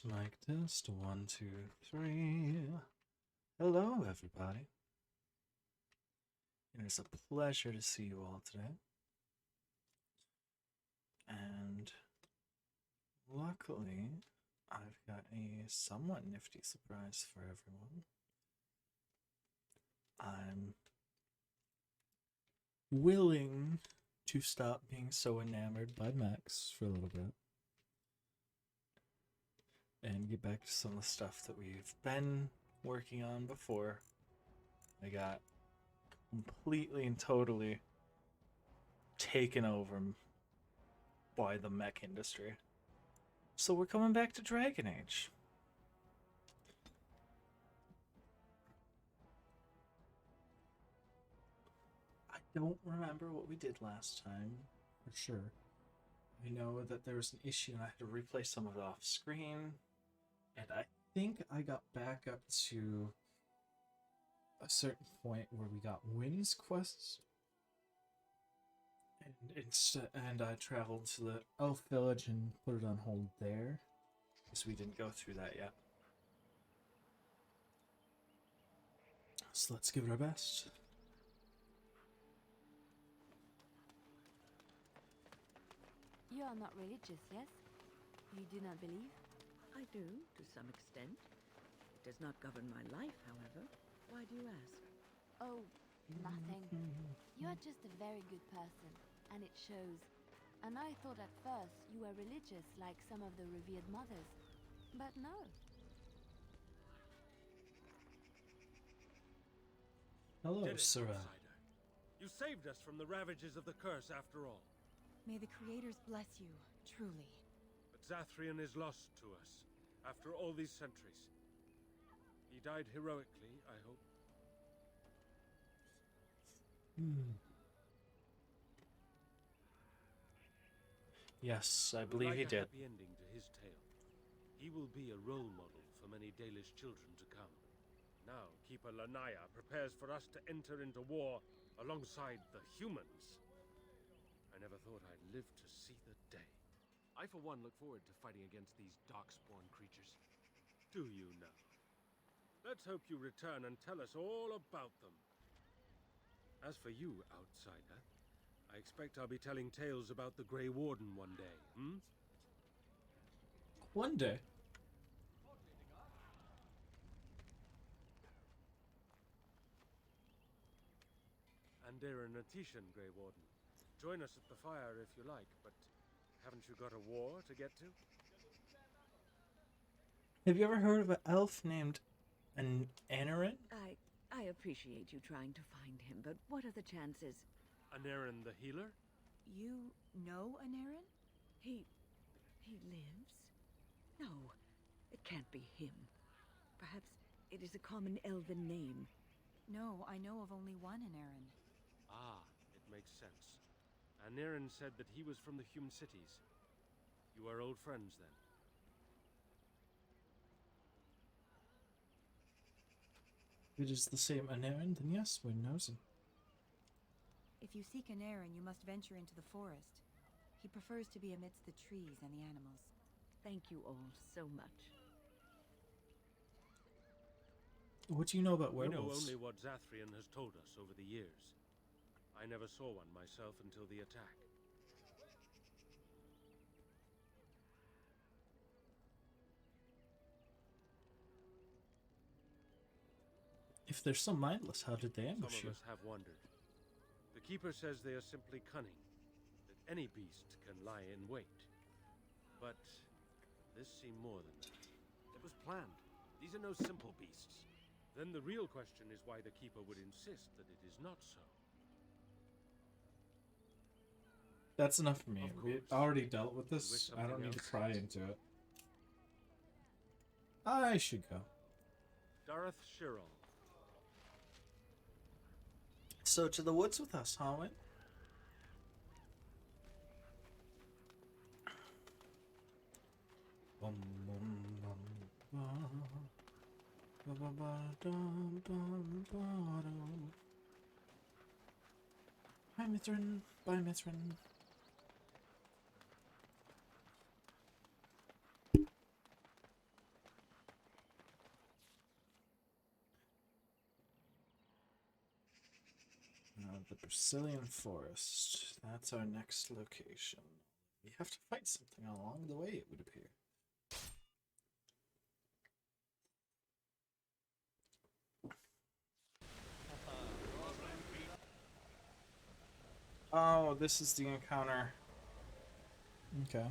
Mic test, 1, 2, 3. Hello, everybody. It is a pleasure to see you all today. And luckily, I've got a somewhat nifty surprise for everyone. I'm willing to stop being so enamored by mechs for a little bit and get back to some of the stuff that we've been working on before. I got completely and totally taken over by the mech industry. So we're coming back to Dragon Age. I don't remember what we did last time, for sure. I know that there was an issue and I had to replay some of it off screen. And I think I got back up to a certain point where we got Wynn's quests. And I traveled to the Elf Village and put it on hold there, because we didn't go through that yet. So let's give it our best. You are not religious, yes? You do not believe? I do, to some extent. It does not govern my life, however. Why do you ask? Oh, nothing. You are just a very good person, and it shows. And I thought at first you were religious like some of the revered mothers. But no. Hello, Did it, Sarah. outsider? You saved us from the ravages of the curse after all. May the creators bless you, truly. But Zathrian is lost to us, after all these centuries. He died heroically, I hope. Yes, I believe he did. A happy ending to his tale. He will be a role model for many Dalish children to come. Now, Keeper Lanaya prepares for us to enter into war alongside the humans. I never thought I'd live to see the day. I, for one, look forward to fighting against these darkspawn creatures. Do you know? Let's hope you return and tell us all about them. As for you, outsider, I expect I'll be telling tales about the Grey Warden one day, hmm? One day. Andera Natishan, Grey Warden. Join us at the fire if you like, but haven't you got a war to get to? Have you ever heard of an elf named an Anarin? I appreciate you trying to find him, but what are the chances? Anarin the healer? You know Anarin? He lives? No, it can't be him. Perhaps it is a common elven name. No, I know of only one Anarin. Ah, it makes sense. Anarin said that he was from the human cities. You are old friends, then? If it is the same Anarin, then yes, we knows him. If you seek Anarin, you must venture into the forest. He prefers to be amidst the trees and the animals. Thank you all so much. What do you know about We know werewolves? only what Zathrian has told us over the years. I never saw one myself until the attack. If they're so mindless, how did they Some ambush of you? us have wondered. The Keeper says they are simply cunning, that any beast can lie in wait. But this seemed more than that. It was planned. These are no simple beasts. Then the real question is why the Keeper would insist that it is not so. That's enough for me. Of We course. already dealt with You this. wish I don't something need to else? pry into it. I should go. Dareth Shirol. So to the woods with us, huh, Wayne? Bum, bum, bum, ba, ba, ba, dum, dum, ba, dum. Hi, Mithrin. Bye, Mithrin. The Brazilian Forest. That's our next location. We have to fight something along the way, it would appear. Oh, this is the encounter. Okay.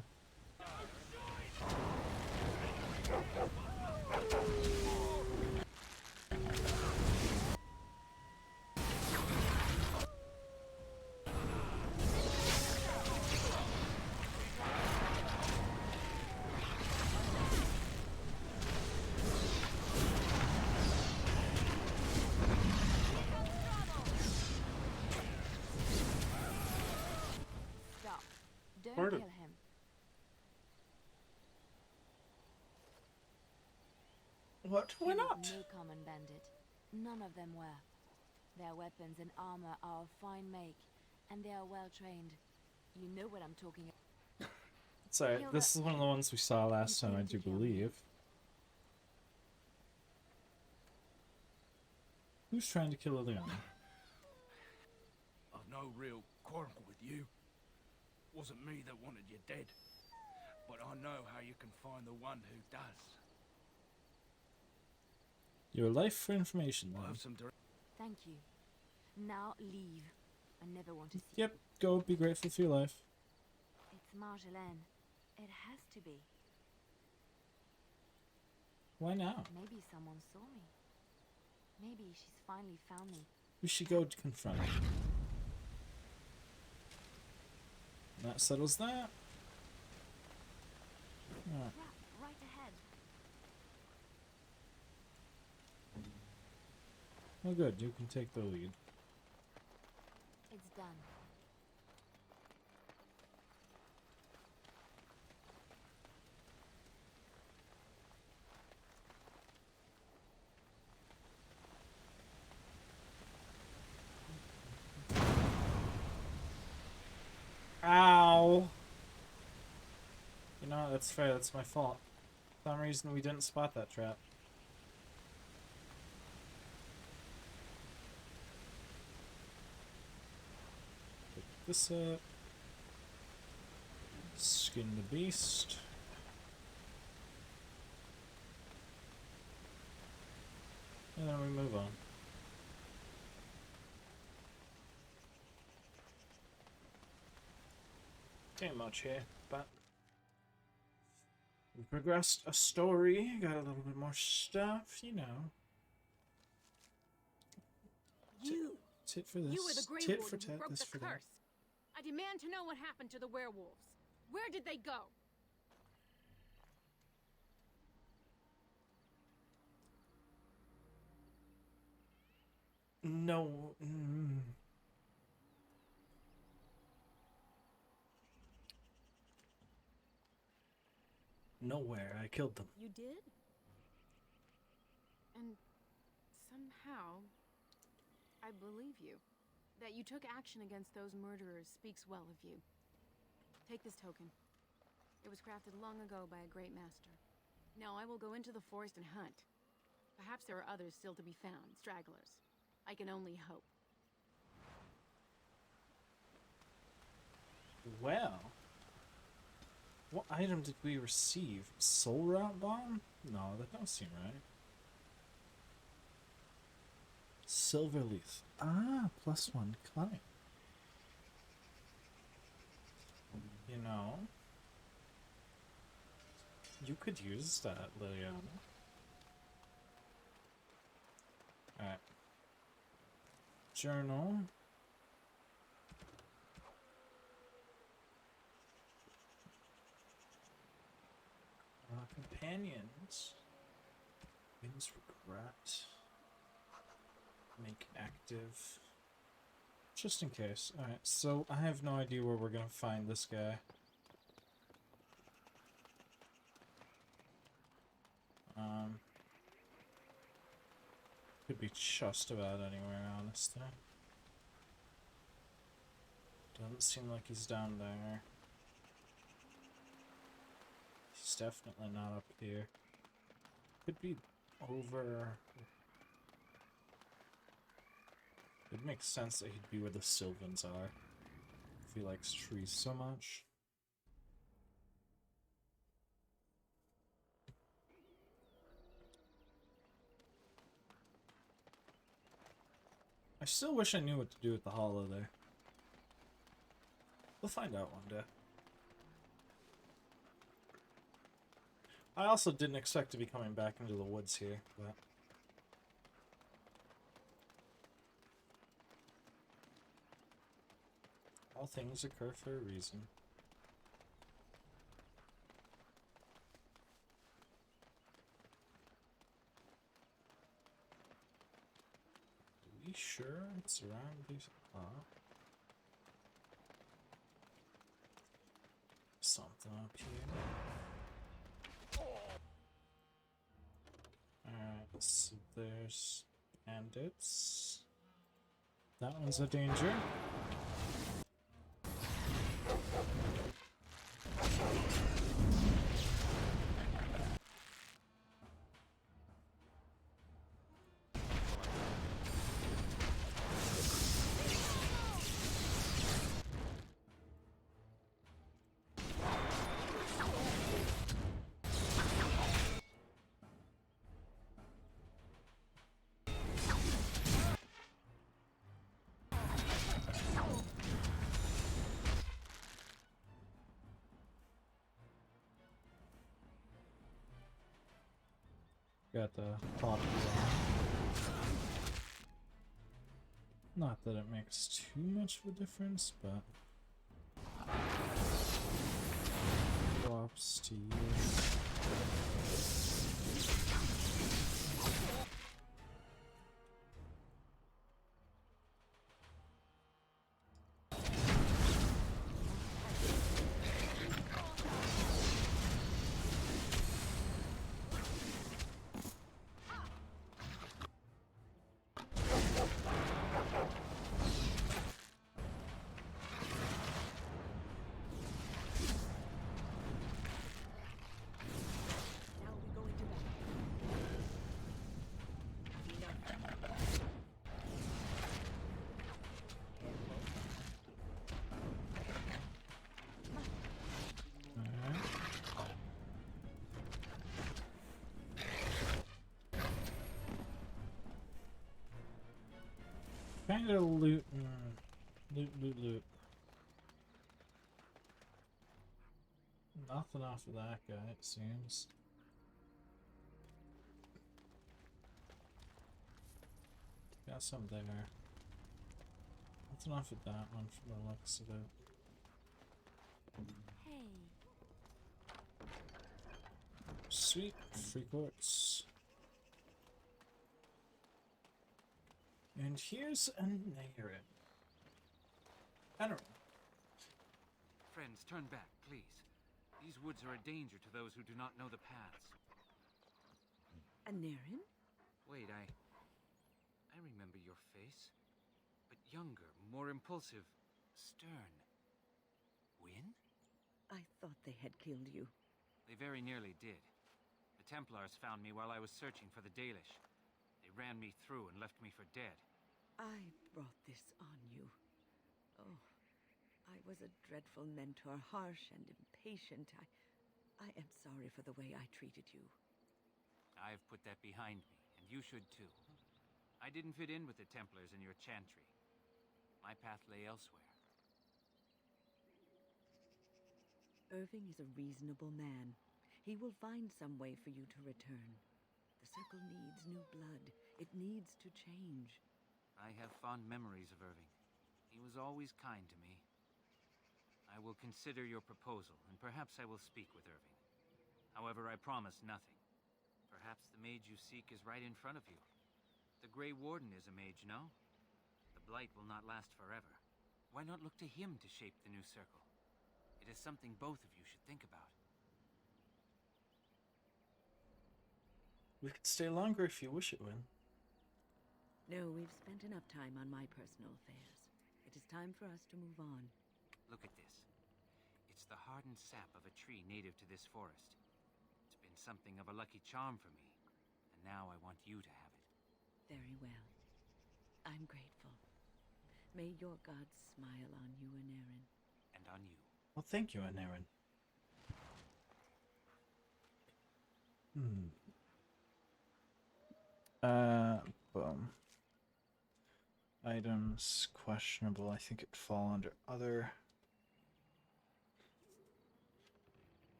Stop. Don't Pardon? kill him. What? Why He was not? no common bandit. None of them were. Their weapons and armor are of fine make, and they are well trained. You know what I'm talking about. Sorry, Kill this the- is one of the ones we saw last You time, I aim do to kill me. believe. Who's trying to kill Ileana? I've no real quarrel with you. Wasn't me that wanted you dead. But I know how you can find the one who does. Your life for information, I then. have some direct... Thank you. Now leave. I never want to see Yep, you. go be grateful for your life. It's Marjolaine. It has to be. Why now? Maybe someone saw me. Maybe she's finally found me. We should go to confront her. That settles that. Alright. Crap, right ahead. Oh good, you can take the lead. It's done. Ow! You know, that's fair, that's my fault. For some reason we didn't spot that trap. this up. Skin the beast. And then we move on. Ain't much here, but we progressed a story, got a little bit more stuff, you know. You! Tit for this, You were the Grey tit Warden for who tat, broke this the for curse. that. I demand to know what happened to the werewolves. Where did they go? No. Nowhere. I killed them. You did? And somehow, I believe you. That you took action against those murderers speaks well of you. Take this token. It was crafted long ago by a great master. Now I will go into the forest and hunt. Perhaps there are others still to be found, stragglers. I can only hope. Well, what item did we receive? Soul Rot Bomb? No, that don't seem right. Silver Leaf. Ah, +1 climb. You know, you could use that, Liliana. Alright. Journal. Companions. Wins regret. Make active. Just in case. Alright, so I have no idea where we're gonna find this guy. Could be just about anywhere, honestly. Doesn't seem like he's down there. He's definitely not up here. Could be over... It makes sense that he'd be where the Sylvans are, if he likes trees so much. I still wish I knew what to do with the hollow there. We'll find out one day. I also didn't expect to be coming back into the woods here, but... all things occur for a reason. Are we sure it's around these? Something up here. Alright, so there's bandits. That one's a danger. Got the pop. Not that it makes too much of a difference, but props to you. kind of loot and loot. Nothing off of that guy, it seems. Got some there. Nothing off of that one from the looks of it. Hey. Sweet, free quartz. And here's a Nairin. I don't know. Friends, turn back, please. These woods are a danger to those who do not know the paths. A Naren? Wait, I remember your face. But younger, more impulsive, stern. Win? I thought they had killed you. They very nearly did. The Templars found me while I was searching for the Dalish. They ran me through and left me for dead. I brought this on you. Oh, I was a dreadful mentor, harsh and impatient. I am sorry for the way I treated you. I've put that behind me, and you should too. I didn't fit in with the Templars in your chantry. My path lay elsewhere. Irving is a reasonable man. He will find some way for you to return. The circle needs new blood. It needs to change. I have fond memories of Irving. He was always kind to me. I will consider your proposal, and perhaps I will speak with Irving. However, I promise nothing. Perhaps the mage you seek is right in front of you. The Grey Warden is a mage, no? The Blight will not last forever. Why not look to him to shape the new circle? It is something both of you should think about. We could stay longer if you wish it, Win. No, we've spent enough time on my personal affairs. It is time for us to move on. Look at this. It's the hardened sap of a tree native to this forest. It's been something of a lucky charm for me, and now I want you to have it. Very well. I'm grateful. May your gods smile on you, Anarin. And on you. Well, thank you, Anarin. Boom. Items questionable. I think it'd fall under other.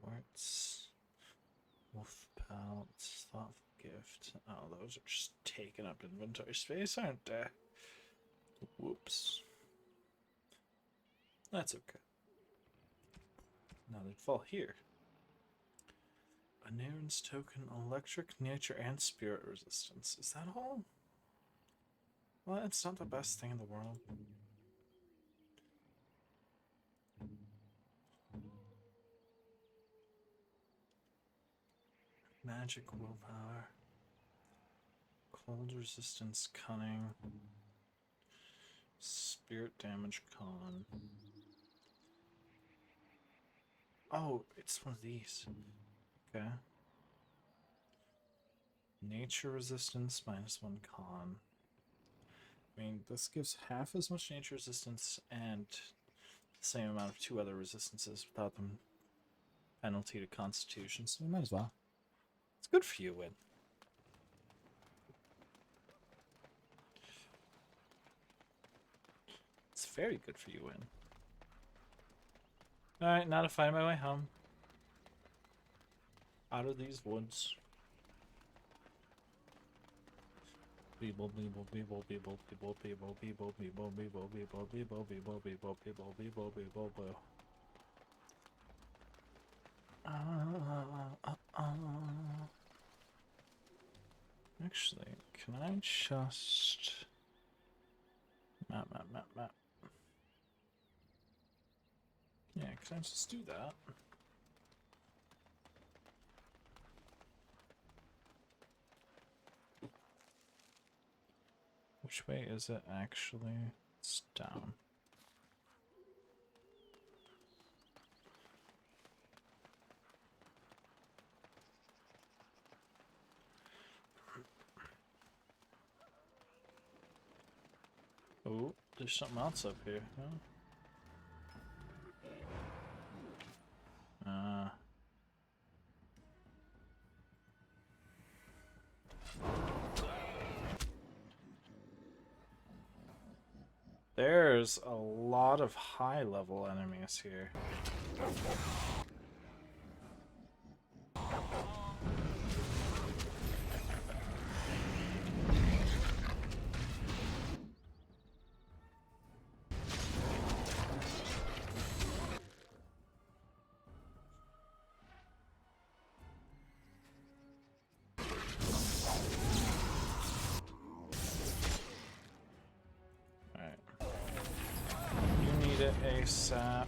Quartz. Wolf pelts. Thoughtful gift. Oh, those are just taking up inventory space, aren't they? Whoops. That's okay. Now they'd fall here. Anarin's token, electric, nature, and spirit resistance. Is that all? Well, it's not the best thing in the world. Magic, willpower. Cold resistance, cunning. Spirit damage, con. Oh, it's one of these. Okay. Nature resistance, -1 con. I mean, this gives half as much nature resistance and the same amount of 2 other resistances without them penalty to constitution, so we might as well. It's good for you, Win. It's very good for you, Win. Alright, now to find my way home. Out of these woods. Beeble, beeble, beeble, beeble, beeble, beeble, beeble, beeble, beeble, beeble, beeble, beeble, beeble, beeble, beeble, beeble, beeble. Actually, can I just map? Yeah, can I just do that? Which way is it actually? It's down. Oh, there's something else up here, huh? There's a lot of high-level enemies here. ASAP.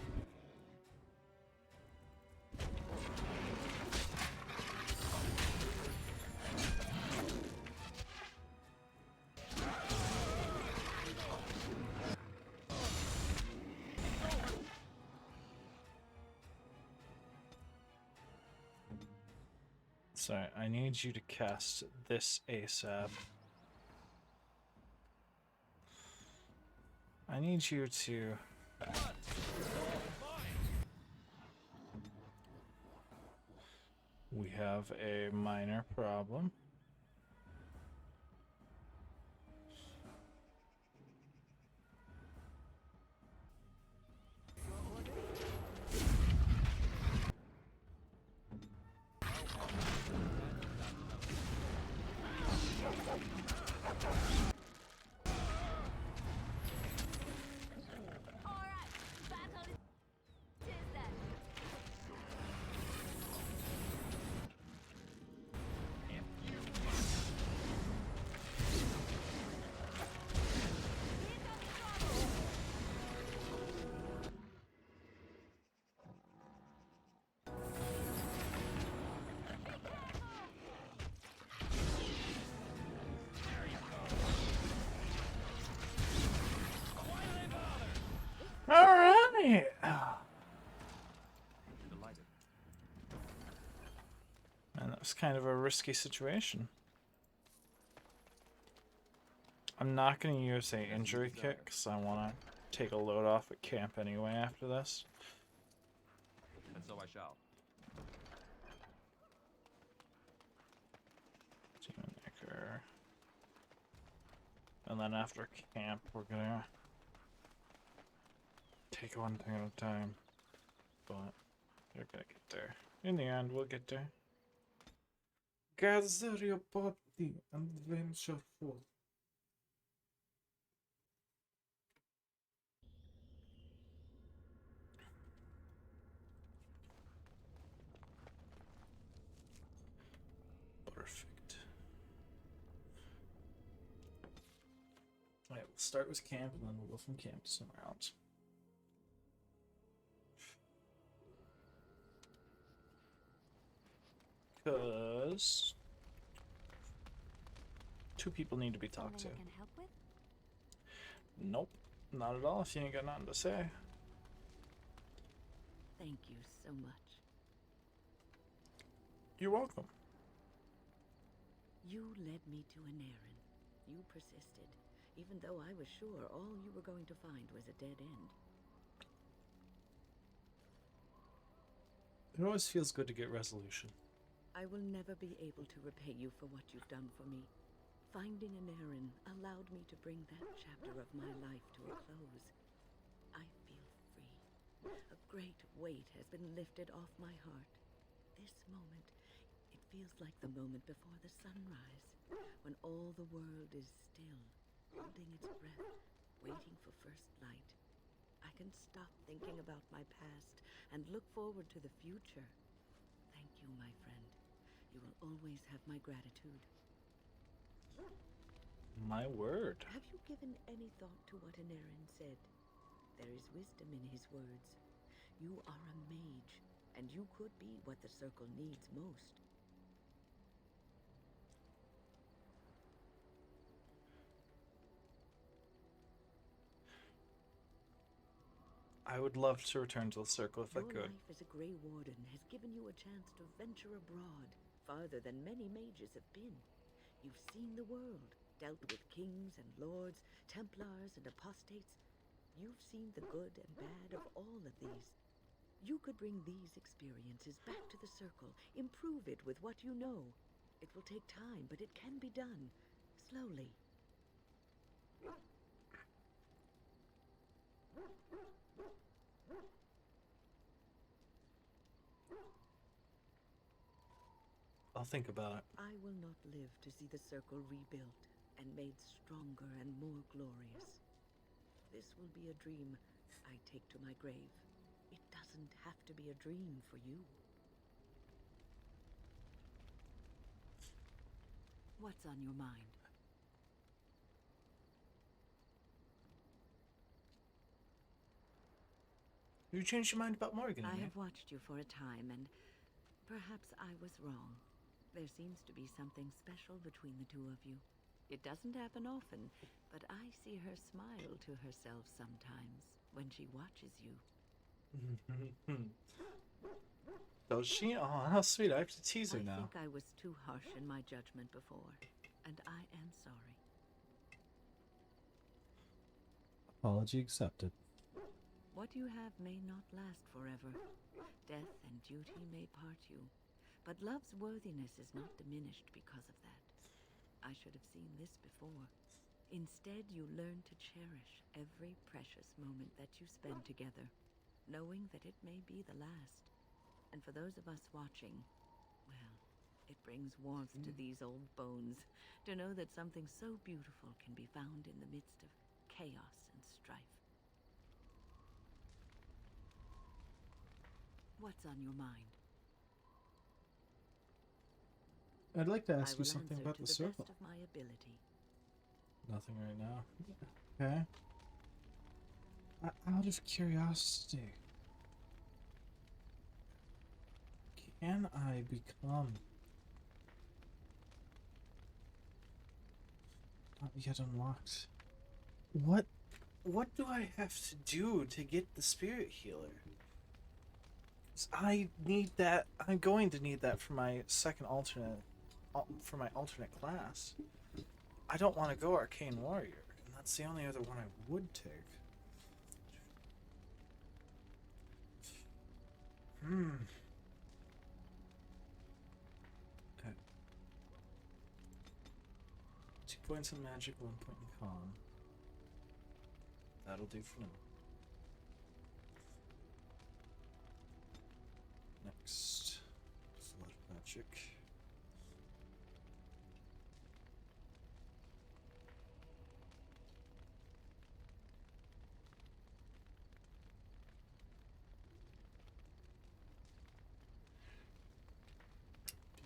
Sorry, I need you to cast this ASAP. I need you to... We have a minor problem. Alright! And that was kind of a risky situation. I'm not going to use a injury kick because I want to take a load off at camp anyway after this. And so I shall. Demon Maker. And then after camp, we're gonna take one thing at a time. But we're gonna get there. In the end, we'll get there. Gather your party and venture forth. Perfect. Alright, we'll start with camp and then we'll go from camp to somewhere else. Because two people need to be talked to. Something I can help with? Nope, not at all if you ain't got nothing to say. Thank you so much. You're welcome. You led me to an errand. You persisted, even though I was sure all you were going to find was a dead end. It always feels good to get resolution. I will never be able to repay you for what you've done for me. Finding an errand allowed me to bring that chapter of my life to a close. I feel free. A great weight has been lifted off my heart. This moment, it feels like the moment before the sunrise, when all the world is still, holding its breath, waiting for first light. I can stop thinking about my past and look forward to the future. Thank you, my friend. You will always have my gratitude. My word. Have you given any thought to what Anarin said? There is wisdom in his words. You are a mage, and you could be what the Circle needs most. I would love to return to the Circle if I Your could. life as a Grey Warden has given you a chance to venture abroad, farther than many mages have been. You've seen the world, dealt with kings and lords, Templars and apostates. You've seen the good and bad of all of these. You could bring these experiences back to the Circle, improve it with what you know. It will take time, but it can be done. Slowly. I'll think about it. I will not live to see the circle rebuilt and made stronger and more glorious. This will be a dream I take to my grave. It doesn't have to be a dream for you. What's on your mind? You changed your mind about Morgan, I eh? have watched you for a time, and perhaps I was wrong. There seems to be something special between the two of you. It doesn't happen often, but I see her smile to herself sometimes when she watches you. Does she? Oh, how sweet. I have to tease her I now. think I was too harsh in my judgment before, and I am sorry. Apology accepted. What you have may not last forever. Death and duty may part you, but love's worthiness is not diminished because of that. I should have seen this before. Instead, you learn to cherish every precious moment that you spend together, knowing that it may be the last. And for those of us watching, well, it brings warmth to these old bones to know that something so beautiful can be found in the midst of chaos and strife. What's on your mind? I'd like to I ask you will something answer about to the the circle. best of my ability. Nothing right now. Okay. Out of curiosity, can I become not yet unlocked? What do I have to do to get the spirit healer? 'Cause I need that. I'm going to need that for my second alternate, for my alternate class. I don't want to go arcane warrior, and that's the only other one I would take. Okay. 2 points in magic, 1 point in con. That'll do for now. Next, flood magic.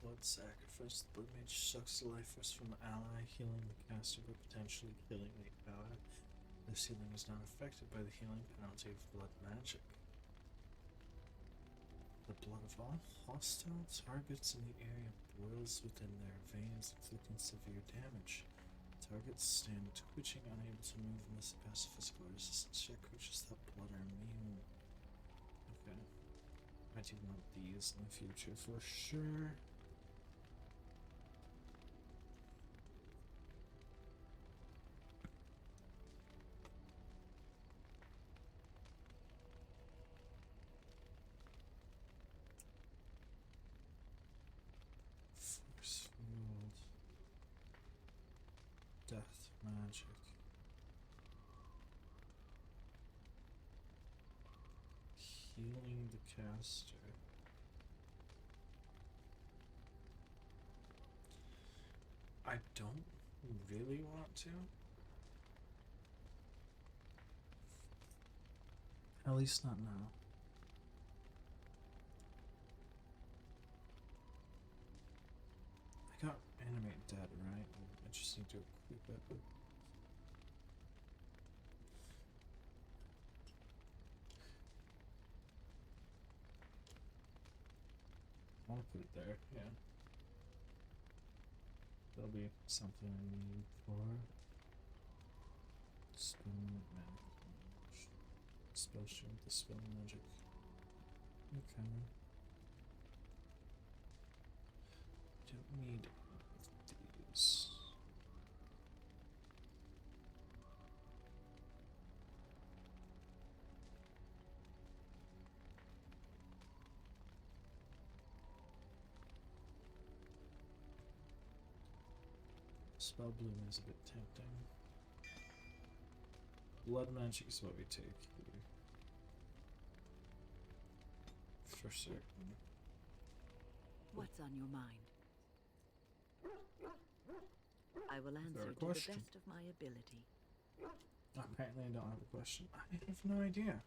Blood sacrifice. The blood mage sucks the life force from an ally, healing the caster but potentially killing the ally. This healing is not affected by the healing penalty of blood magic. The blood of all hostile targets in the area boils within their veins, inflicting severe damage. Targets stand twitching, unable to move unless they pass a physical resistance check. Creatures that blood are immune. Okay. I do want these in the future for sure. Force field. Death magic. Healing the caster. I don't really want to. At least not now. I got animate dead, right? I just need to equip it. I want to put it there, yeah. That'll be something I need for spell magic. Spell strength, the spell magic. Okay. Don't need these. Spell bloom is a bit tempting. Blood magic is what we take here. For certain. What's on your mind? I will answer to the question? best of my ability. Apparently I don't have a question. I have no idea.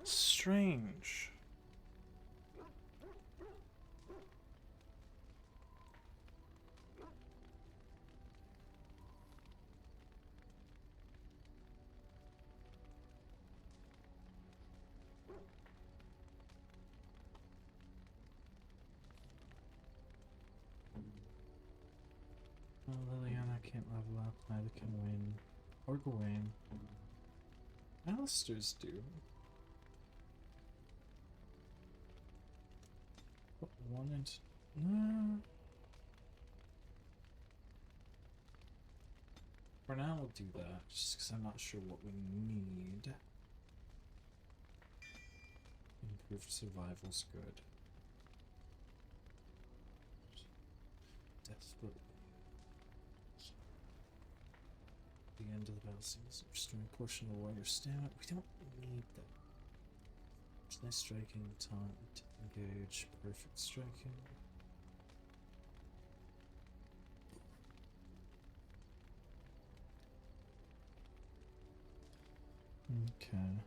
Strange. Well, Liliana can't level up, neither can Wayne or Gawain. Alistair's do. Put one into. No. For now, we'll do that, just because I'm not sure what we need. Improved survival's good. Desperate. The end of the battle seems restoring a portion of the warrior's stamina. We don't need that. It's nice striking, taunt, engage, perfect striking. Okay.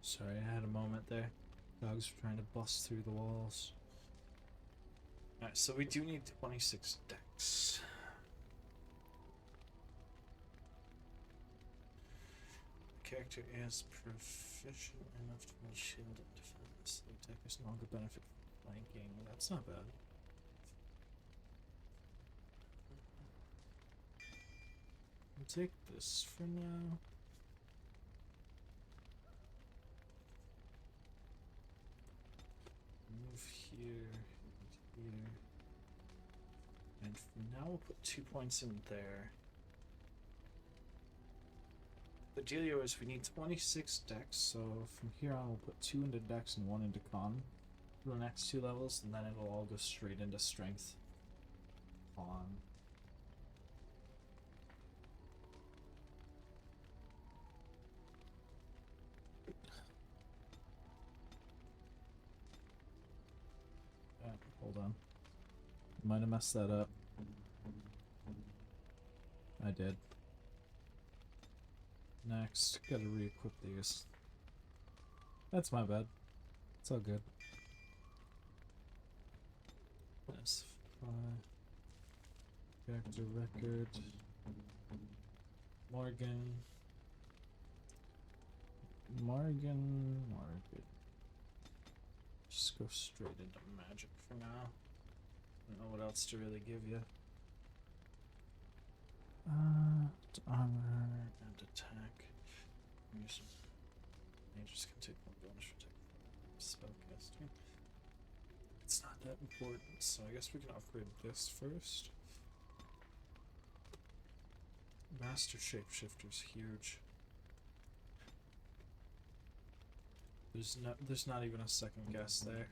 Sorry, I had a moment there. Dogs were trying to bust through the walls. Alright, so we do need 26 decks. The character is proficient enough to be shield and defense. The attackers no longer benefit from flanking. That's not bad. I'll take this for now. Move here, and here. And for now we'll put 2 points in there. The dealio is we need 26 decks, so from here on we'll put 2 into dex and 1 into con for the next 2 levels, and then it'll all go straight into strength. Con. Hold on. Might have messed that up. I did. Next, gotta re-equip these. That's my bad. It's all good. Specify. Character record. Morgan. Morgan. Just go straight into magic for now. Don't know what else to really give you. Armor and attack. Mages can take one bonus for spellcasting. It's not that important, so I guess we can upgrade this first. Master Shapeshifter's huge. There's not even a second guess there.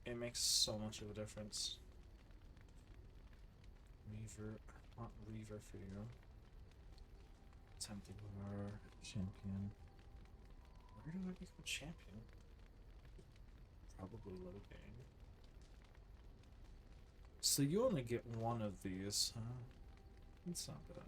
It makes so much of a difference. Reaver, I want Reaver for you. Templar, champion. Where do I become champion? Probably low game. So you only get one of these, huh? It's not bad.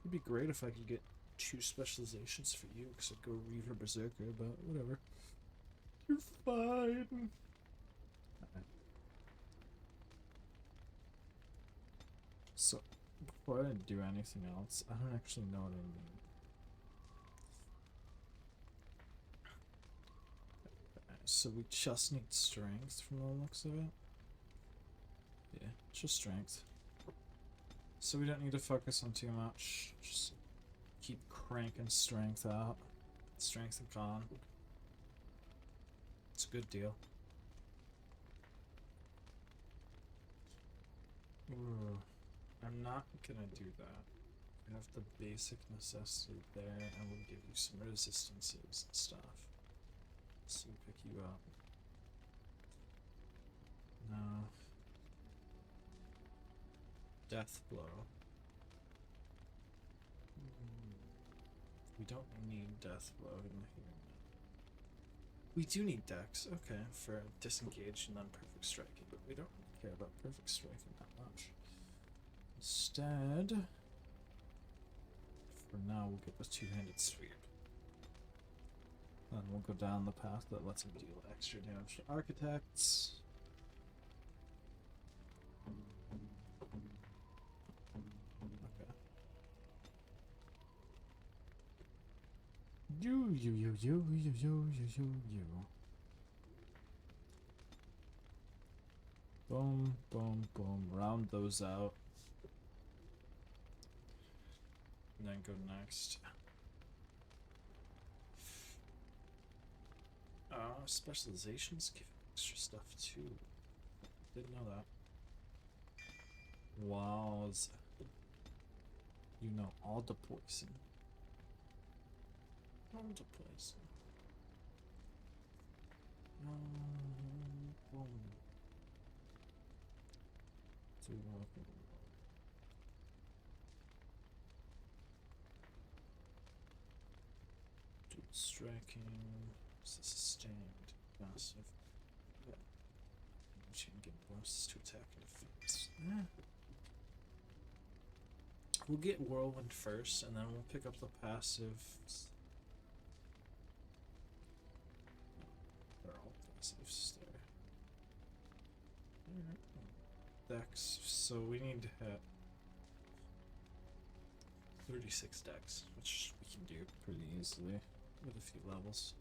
It'd be great if I could get 2 specializations for you, because I'd go Reaver Berserker, but whatever. You're fine. Alright. So, before I do anything else, I don't actually know what I need. So we just need strength from the looks of it. Yeah, just strength. So we don't need to focus on too much. Just keep cranking strength out. Strength and con. It's a good deal. Ooh, I'm not gonna do that. We have the basic necessity there, and we'll give you some resistances and stuff. So we'll pick you up. No. Death blow. We don't need death blow in here. We do need dex, okay, for disengage and then perfect striking, but we don't really care about perfect striking that much. Instead, for now, we'll get the two-handed sweep. Then we'll go down the path that lets him deal extra damage to architects. Okay. You. Boom, boom, boom. Round those out. And then go next. Specializations give extra stuff too. Didn't know that. Wowza. You know all the poison. All the poison. Boom. Dual striking. Sustained. Massive. Yeah. Chain get bonuses to attack and defense. We'll get Whirlwind first, and then we'll pick up the passives. They're all passives there. Dex, so we need to hit 36 dex, which we can do pretty easily with a few levels.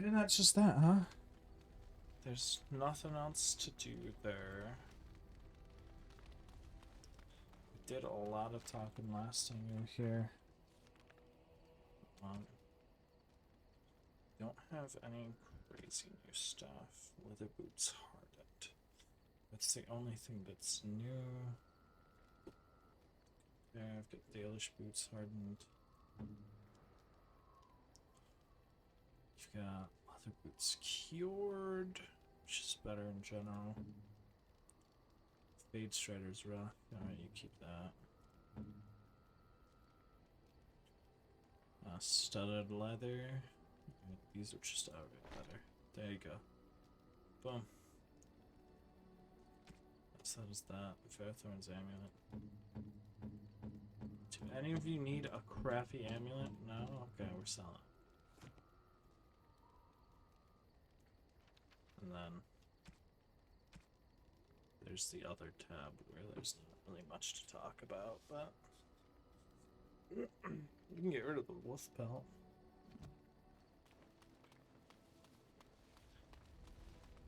And that's just that, huh? There's nothing else to do there. We did a lot of talking last time you were here. Don't have any crazy new stuff. Leather boots hardened. That's the only thing that's new. Yeah, I've got Dalish boots hardened. You've got leather boots cured, which is better in general. Fade Strider's rough. Alright, you keep that. Studded leather. These are just outright leather. There you go. Boom. So that is that. The Fairthorn's amulet. Do any of you need a crappy amulet? No? Okay, we're selling. And then there's the other tab where there's not really much to talk about, but you can get rid of the wolf pelt.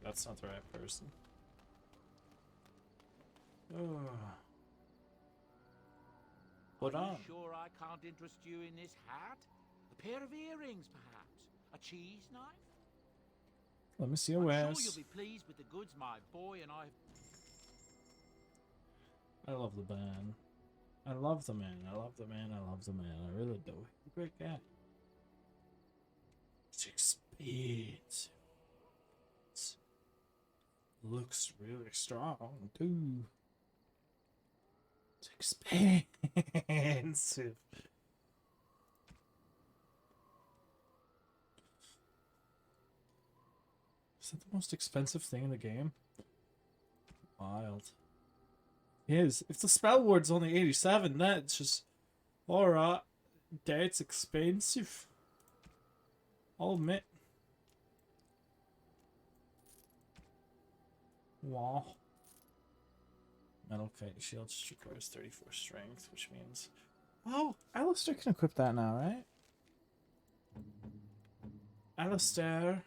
That's not the right person. Hold on. Are you sure I can't interest you in this hat? A pair of earrings, perhaps? A cheese knife? Let me see your I'm wares. sure you'll be pleased with the goods my boy and I... I love the man. I love the man. I love the man. I love the man. I really do. He's a great guy. It's expensive. Looks really strong too. It's expensive. Is that the most expensive thing in the game? Wild. It is. If the spell ward's only 87, that's just alright. That's expensive. I'll admit. Wow. Metal kite shield just requires 34 strength, which means... Oh, Alistair can equip that now, right? Alistair!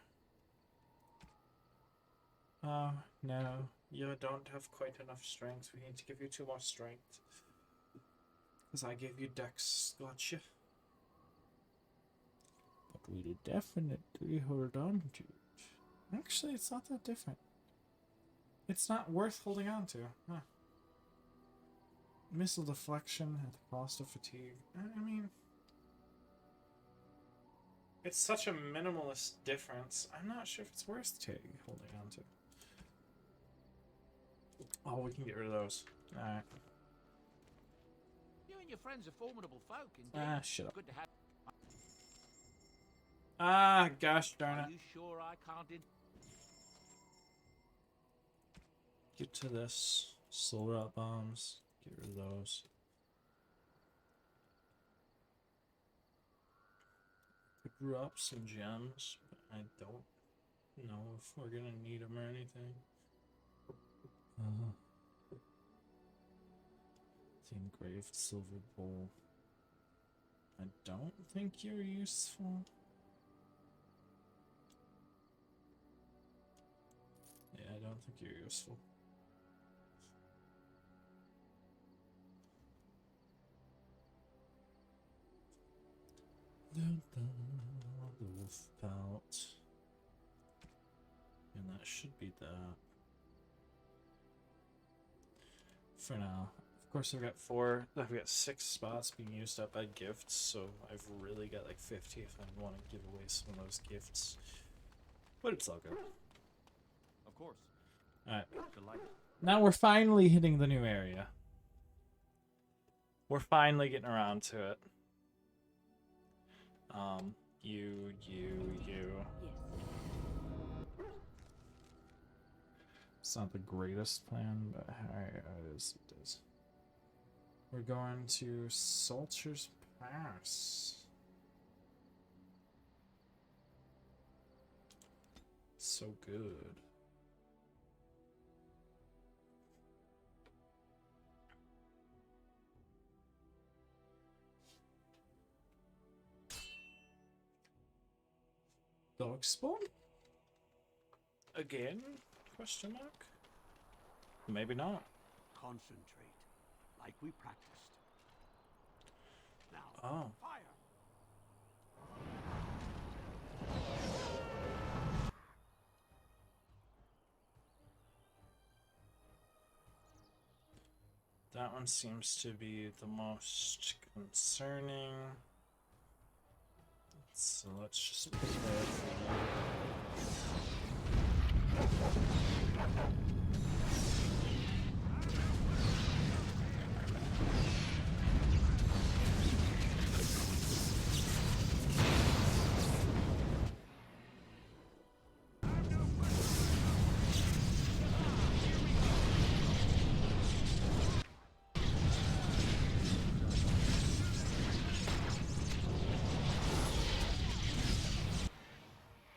Oh, no. You don't have quite enough strength. We need to give you 2 more strength. Because I gave you dex. Gotcha. But we'll definitely hold on to it. Actually, it's not that different. It's not worth holding on to. Huh. Missile deflection at the cost of fatigue. I mean... It's such a minimalist difference. I'm not sure if it's worth holding on to. Oh, we can get rid of those. Alright. You and your friends are formidable folk, indeed. Ah, shut up. Good to have. Ah, gosh darn it. Are you sure I can't Get to this. Soul rot bombs. Get rid of those. Could drop some gems, but I don't know if we're gonna need them or anything. The engraved silver bowl. I don't think you're useful. Yeah, I don't think you're useful. The wolf pout. And that should be that. For now. Of course, I've got 6 spots being used up by gifts, so I've really got like 50 if I want to give away some of those gifts. But it's all good. Of course. Alright. Delighted. Now we're finally hitting the new area. We're finally getting around to it. You. Yes. It's not the greatest plan, but it is. We're going to Salter's Pass. So good. Dog spawn? Again? Question mark? Maybe not. concentrate, like we practiced? Now, Oh. fire! That one seems to be the most concerning. So let's just prepare for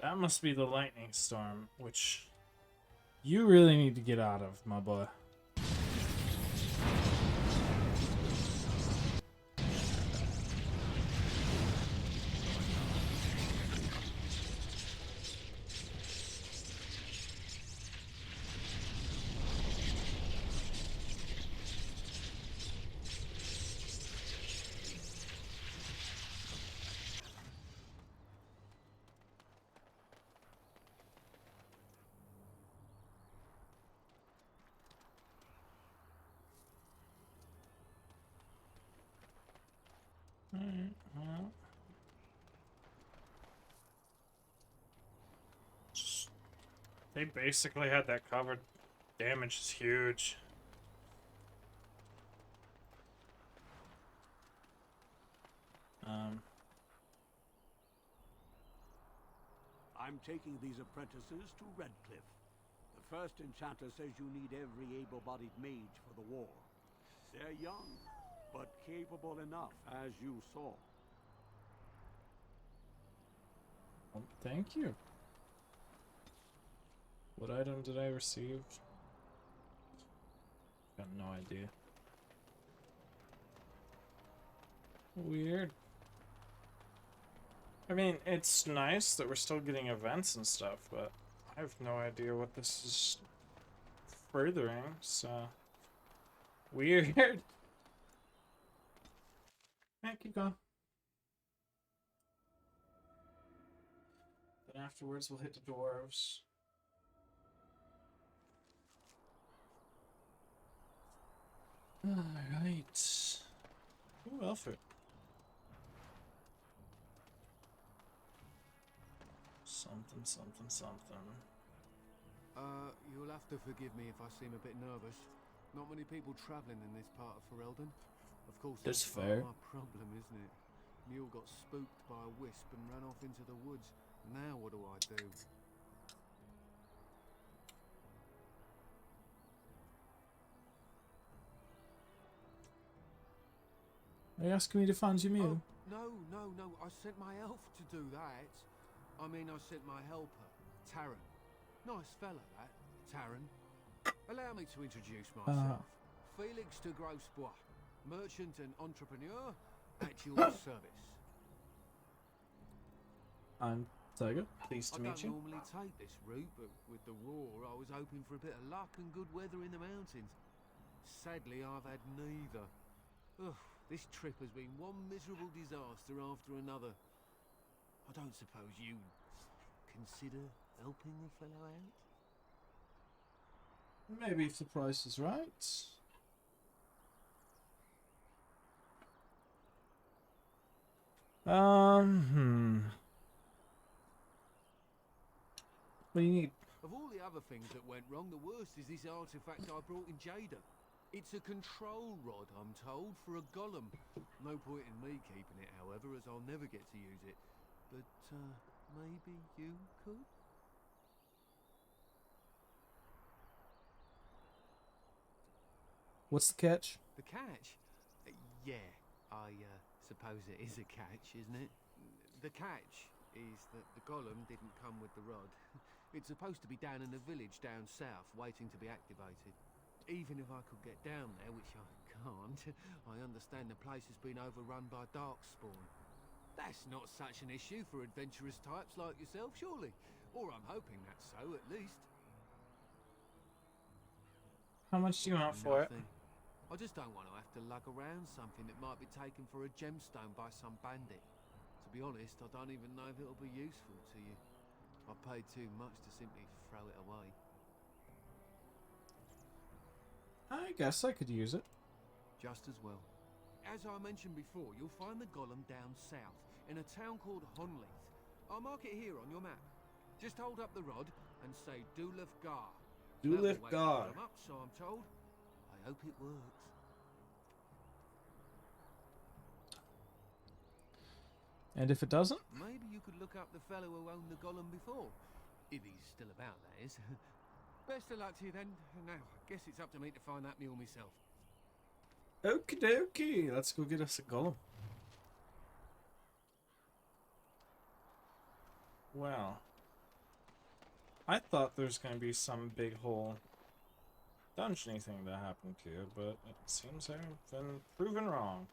That must be the lightning storm, which you really need to get out of, my boy. Well. They basically had that covered. Damage is huge. I'm taking these apprentices to Redcliffe. The first enchanter says you need every able-bodied mage for the war. They're young, but capable enough, as you saw. Well, thank you. What item did I receive? Got no idea. Weird. I mean, it's nice that we're still getting events and stuff, but I have no idea what this is furthering, so... Weird. Man, keep going. Then afterwards we'll hit the dwarves. Alright. Ooh, Alfred. Something, something, something. You'll have to forgive me if I seem a bit nervous. Not many people travelling in this part of Ferelden. Of course, That's part fair. of my problem, isn't it? Mule got spooked by a wisp and ran off into the woods. Now what do I do? Are you asking me to find your mule? No. I sent my elf to do that. I mean, I sent my helper, Taran. Nice fella, that, Taran. Allow me to introduce myself. Felix de Grosbois, merchant and entrepreneur, at your service. I'm Tiger. Pleased to meet you. I don't normally take this route, but with the war, I was hoping for a bit of luck and good weather in the mountains. Sadly, I've had neither. Ugh, this trip has been one miserable disaster after another. I don't suppose you consider helping the fellow out? Maybe if the price is right. What do you need? Of all the other things that went wrong, the worst is this artifact I brought in Jada. It's a control rod, I'm told, for a golem. No point in me keeping it, however, as I'll never get to use it. But, maybe you could? What's the catch? The catch? Yeah, I suppose it is a catch, isn't it? The catch is that the golem didn't come with the rod. It's supposed to be down in a village down south, waiting to be activated. Even if I could get down there, which I can't, I understand the place has been overrun by darkspawn. That's not such an issue for adventurous types like yourself, surely? Or I'm hoping that's so, at least. How much do you want for it? Nothing. I just don't want to have to lug around something that might be taken for a gemstone by some bandit. To be honest, I don't even know if it'll be useful to you. I paid too much to simply throw it away. I guess I could use it. Just as well. As I mentioned before, you'll find the golem down south, in a town called Honleith. I'll mark it here on your map. Just hold up the rod and say Dulef Gar. Dulef Gar. Up, so I'm told. I hope it works. And if it doesn't? Maybe you could look up the fellow who owned the golem before. If he's still about, that is. Best of luck to you then. Now, I guess it's up to me to find that mule myself. Okie dokie. Let's go get us a golem. Well. I thought there was going to be some big whole dungeony thing that happened here, but it seems I've been proven wrong.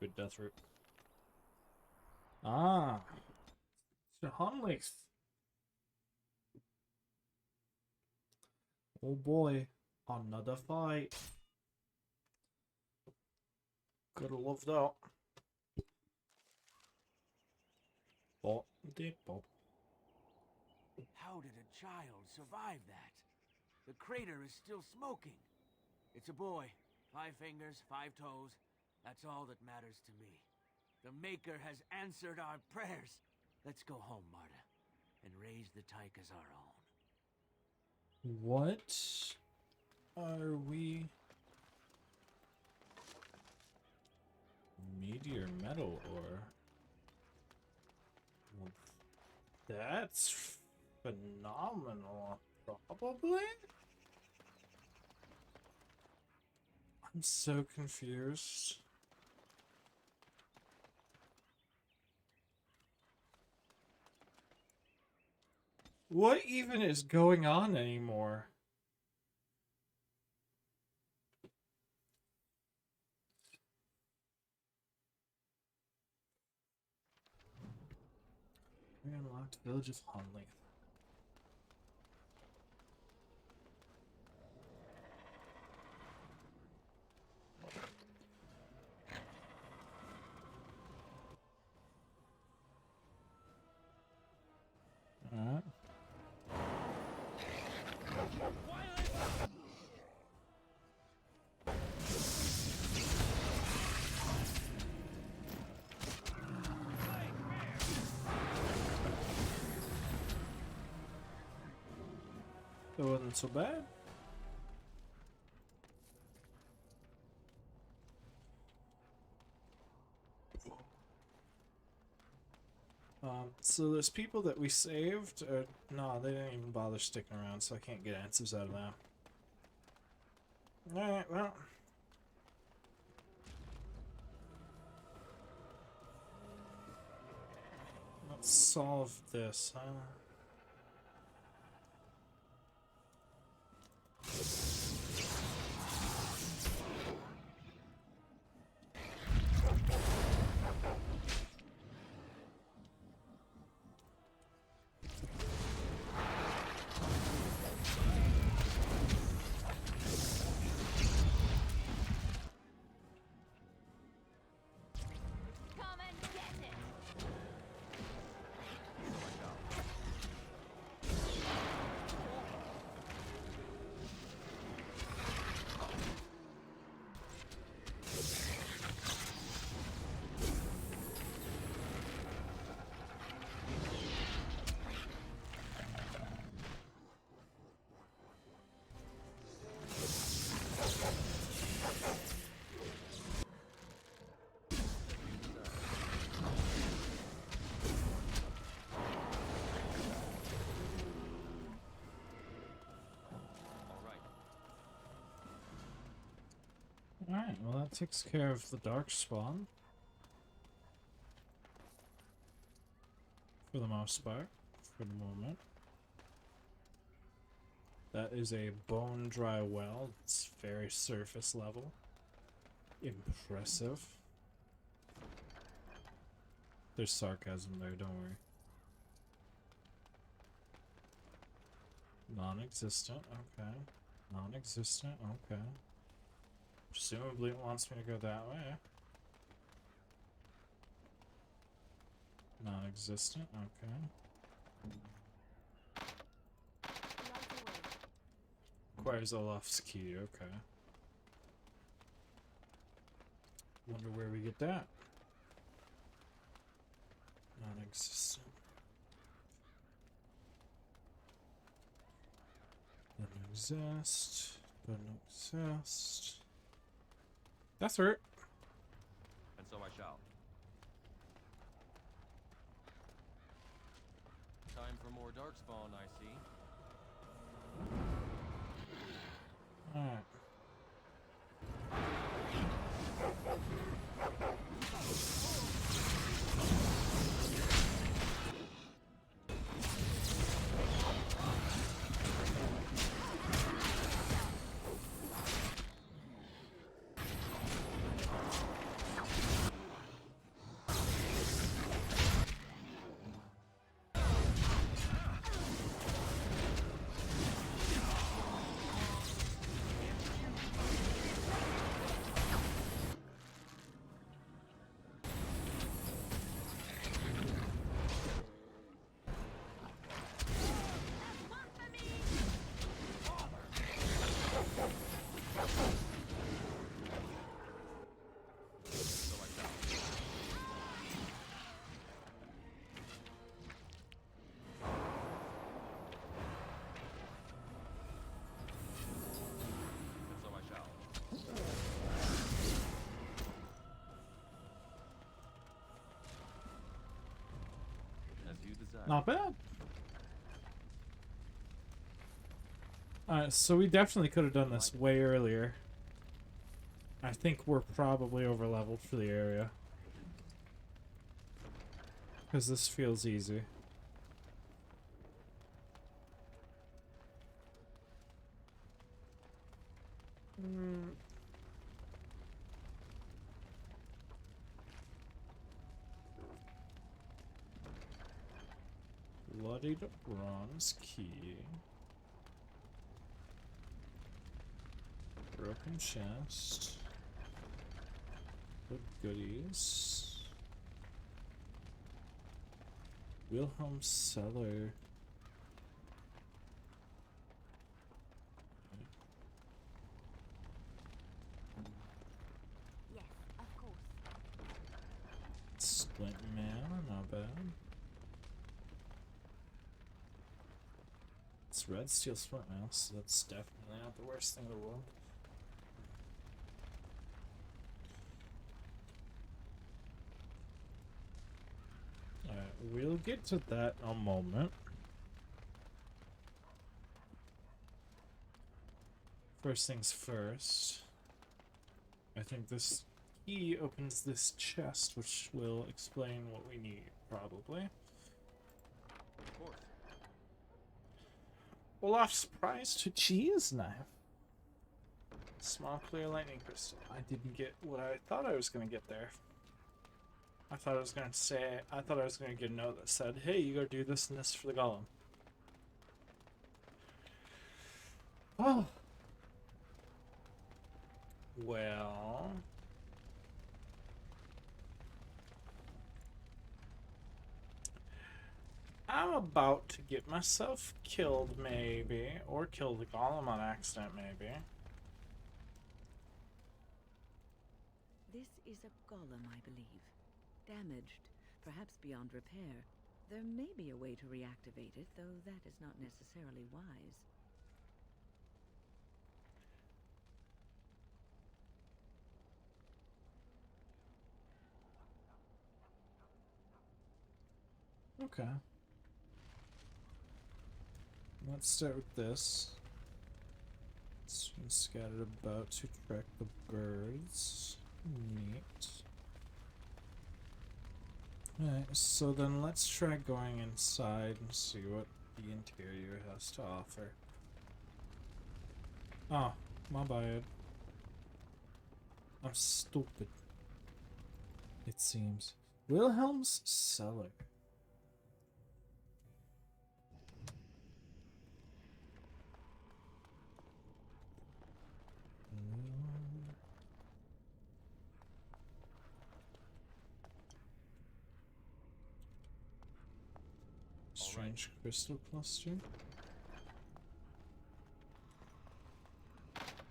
Good death route. Ah, it's Honleith. Oh boy, another fight. Gotta love that. Bop, dip, bop. How did a child survive that? The crater is still smoking. It's a boy. 5 fingers, 5 toes. That's all that matters to me. The Maker has answered our prayers. Let's go home, Marta, and raise the tyke as our own. What are we? Meteor metal ore? Well, that's phenomenal, probably? I'm so confused. What even is going on anymore? We unlocked Village of Hunley. Alright. That wasn't so bad. So there's people that we saved. No, they didn't even bother sticking around, so I can't get answers out of them. Alright, well. Let's solve this, huh? Come and get it. Alright, well that takes care of the dark spawn. For the most part, for the moment. That is a bone dry well. It's very surface level. Impressive. There's sarcasm there, don't worry. Non-existent, okay. Non-existent, okay. Presumably it wants me to go that way. Non-existent, okay. Requires Olaf's key, okay. Wonder where we get that. Non-existent. Doesn't exist. Doesn't exist. That's right. And so I shall. Time for more darkspawn, I see. Alright. And so I shall. As you desire. Not bad. Alright, so we definitely could have done this way earlier. I think we're probably over leveled for the area. Because this feels easy. bloodied bronze key. Broken chest. Good goodies. Wilhelm cellar. Yes, of course. Splint mail, not bad. It's red steel splint mail, so that's definitely not the worst thing in the world. Alright, we'll get to that in a moment. First things first. I think this key opens this chest, which will explain what we need, probably. Of course. Olaf's prize to cheese knife. Small clear lightning crystal. I didn't get what I thought I was gonna get there. I thought I was gonna get a note that said, hey, you gotta do this and this for the golem. Oh. Well. I'm about to get myself killed, maybe. Or kill the golem on accident, maybe. This is a golem, I believe. Damaged, perhaps beyond repair. There may be a way to reactivate it, though that is not necessarily wise. Okay. Let's start with this. It's been scattered about to track the birds. Neat. Alright, so then let's try going inside and see what the interior has to offer. Oh, my bad. I'm stupid. It seems. Wilhelm's cellar. Strange crystal cluster.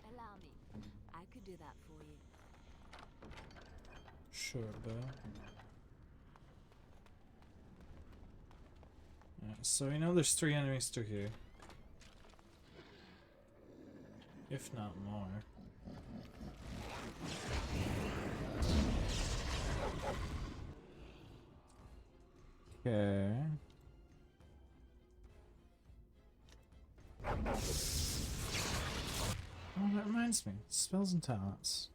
Allow me. I could do that for you. Sure, bro. So we know there's 3 enemies through here. If not more. Okay. Oh, that reminds me. Spells and talents.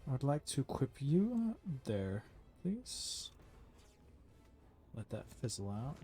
I would like to equip you there, please. Let that fizzle out.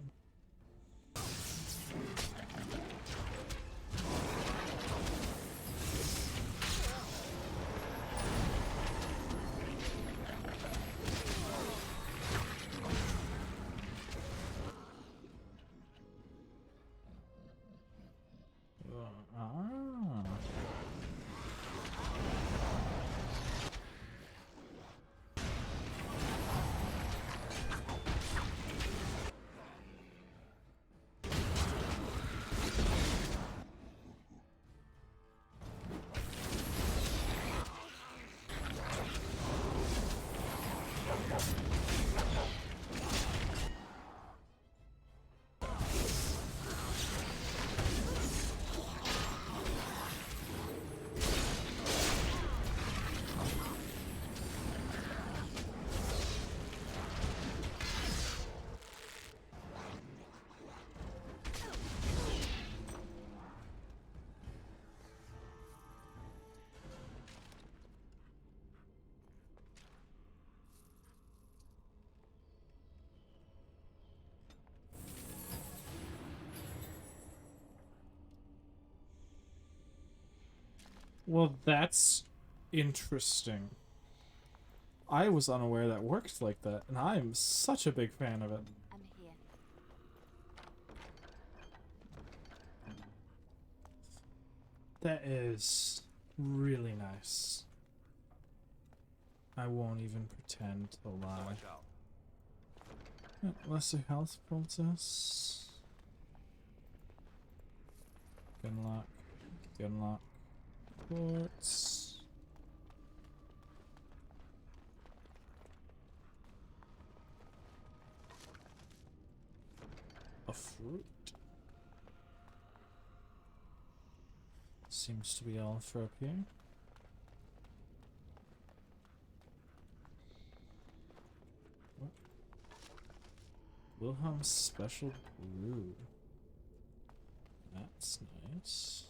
Well, that's interesting. I was unaware that worked like that, and I'm such a big fan of it. I'm That is really nice. I won't even pretend to lie. Lesser health poultice. Gunlock. Gunlock. Quartz. A fruit. Seems to be all for up here. What? Wilhelm's Special Brew. That's nice.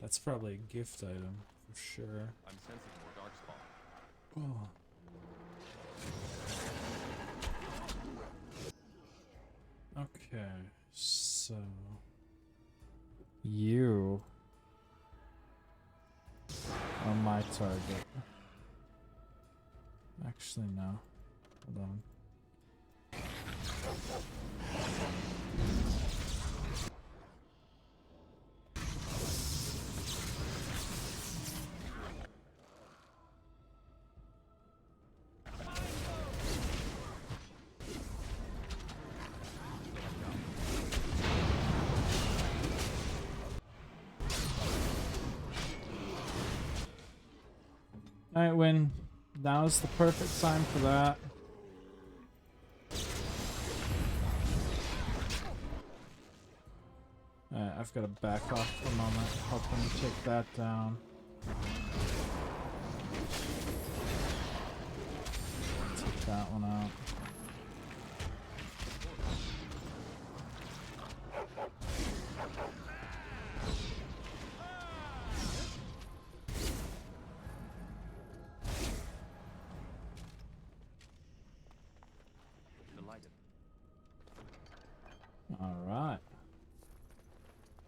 That's probably a gift item for sure. I'm sensing more darkspawn. Oh. Okay, so you are my target. Actually, no. Hold on. Alright, Win. Now's the perfect time for that. Alright, I've got to back off for a moment, help him take that down. Take that one out. Alright.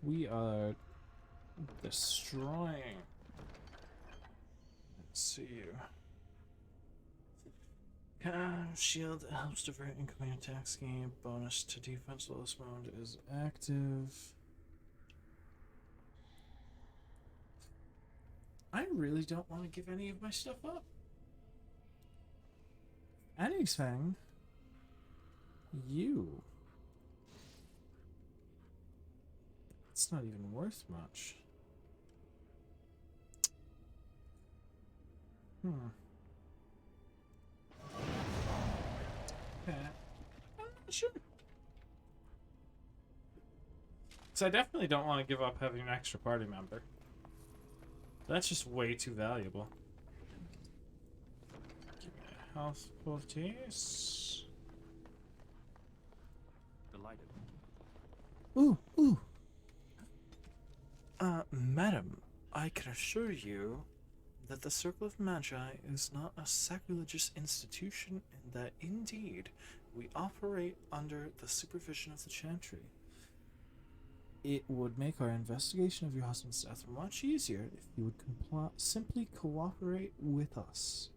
We are destroying. Let's see you. Shield helps divert incoming attacks. Game bonus to defense while this mode is active. I really don't want to give any of my stuff up. Anything. You. It's not even worth much. Okay. I'm not sure. So I definitely don't want to give up having an extra party member. That's just way too valuable. Give me a health poultice. Delighted. Ooh, ooh. Madam, I can assure you that the Circle of Magi is not a sacrilegious institution, and that indeed we operate under the supervision of the Chantry. It would make our investigation of your husband's death much easier if you would simply cooperate with us.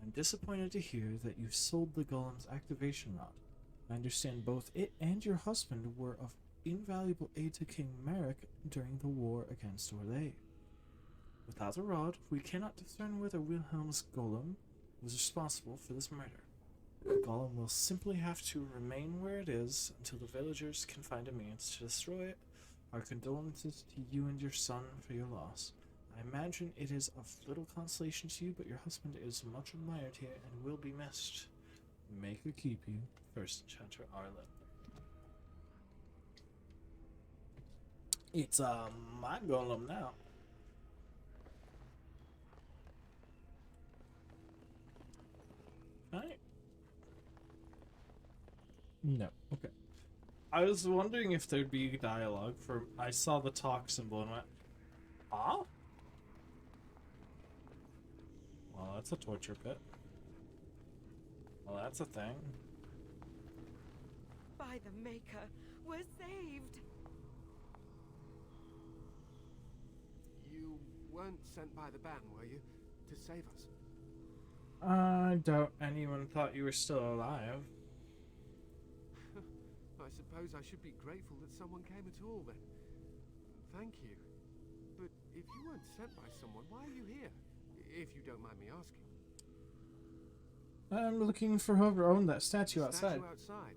I'm disappointed to hear that you sold the Golem's activation rod. I understand both it and your husband were of invaluable aid to King Merrick during the war against Orlais. Without a rod, we cannot discern whether Wilhelm's Golem was responsible for this murder. The Golem will simply have to remain where it is until the villagers can find a means to destroy it. Our condolences to you and your son for your loss. I imagine it is of little consolation to you, but your husband is much admired here and will be missed. May her keep you, First Enchanter Arlen. It's my Golem now. Right? No. Okay. I was wondering if there'd be dialogue for. I saw the talk symbol and went, ah? Well, that's a torture pit. Well, that's a thing. By the Maker, we're saved. You weren't sent by the band, were you? To save us? I doubt anyone thought you were still alive. I I suppose I should be grateful that someone came at all then. Thank you. But if you weren't sent by someone, why are you here? If you don't mind me asking. I'm looking for whoever owned that statue outside. Statue outside?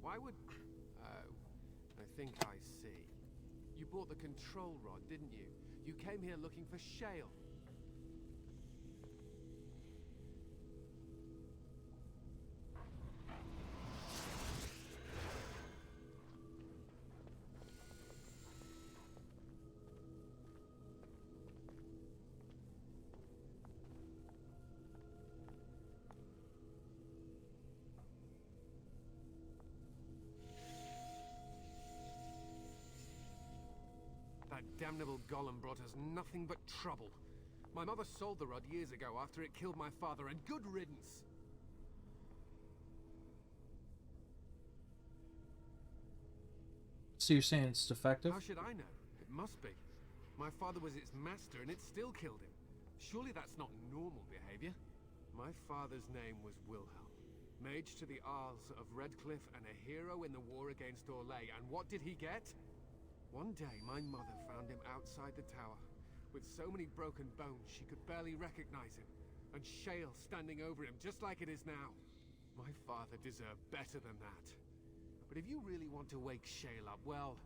Why would... Oh, I think I see. You bought the control rod, didn't you? You came here looking for shale. That damnable golem brought us nothing but trouble. My mother sold the rod years ago after it killed my father, and good riddance. So you're saying it's defective? How should I know? It must be. My father was its master, and it still killed him. Surely that's not normal behavior. My father's name was Wilhelm, mage to the Isles of Redcliffe and a hero in the war against Orlais. And what did he get? One day, my mother found him outside the tower, with so many broken bones she could barely recognize him, and shale standing over him, just like it is now. My father deserved better than that. But if you really want to wake shale up, well,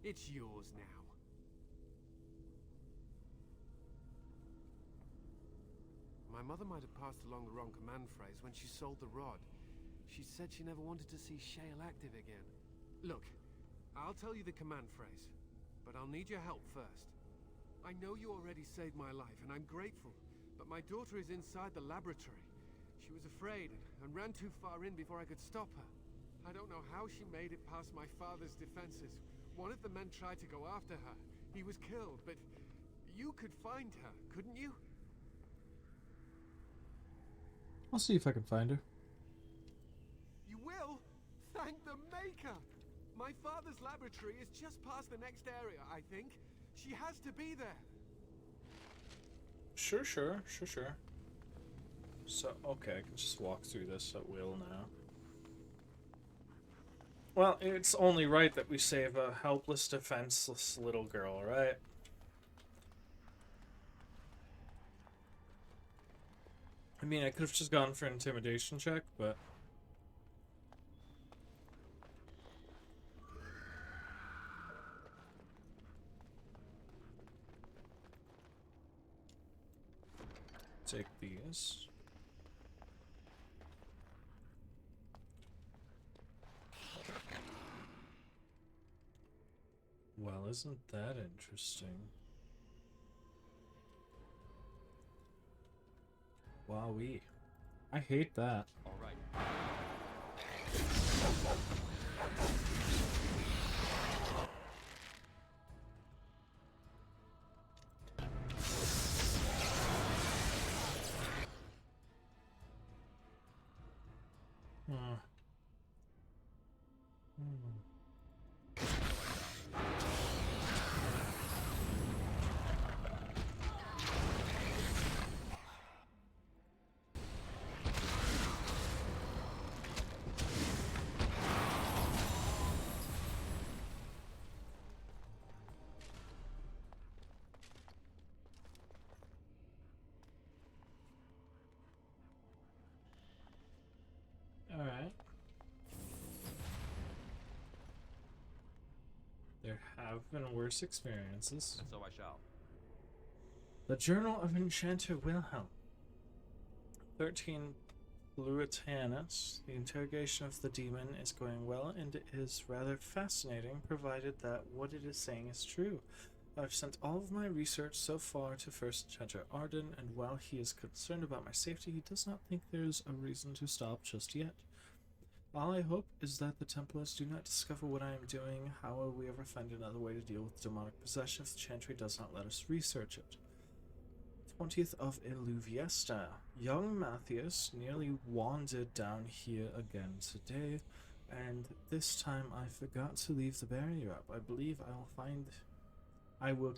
it's yours now. My mother might have passed along the wrong command phrase when she sold the rod. She said she never wanted to see shale active again. Look, I'll tell you the command phrase, but I'll need your help first. I know you already saved my life, and I'm grateful, but my daughter is inside the laboratory. She was afraid and ran too far in before I could stop her. I don't know how she made it past my father's defenses. One of the men tried to go after her. He was killed, but you could find her, couldn't you? I'll see if I can find her. You will? Thank the Maker! My father's laboratory is just past the next area, I think. She has to be there. Sure. So, okay, I can just walk through this at will now. Well, it's only right that we save a helpless, defenseless little girl, right? I mean, I could have just gone for an intimidation check, but... Take these. Well, isn't that interesting? Wowee. I hate that. All right. Alright. There have been worse experiences. And so I shall. The Journal of Enchanter Wilhelm. 13 Plutanus. The interrogation of the demon is going well, and it is rather fascinating, provided that what it is saying is true. I've sent all of my research so far to First Enchanter Arden, and while he is concerned about my safety, he does not think there's a reason to stop just yet. All I hope is that the Templars do not discover what I am doing. How will we ever find another way to deal with demonic possession if the Chantry does not let us research it? 20th of Illuviesta. Young Matthias nearly wandered down here again today, and this time I forgot to leave the barrier up. I believe I will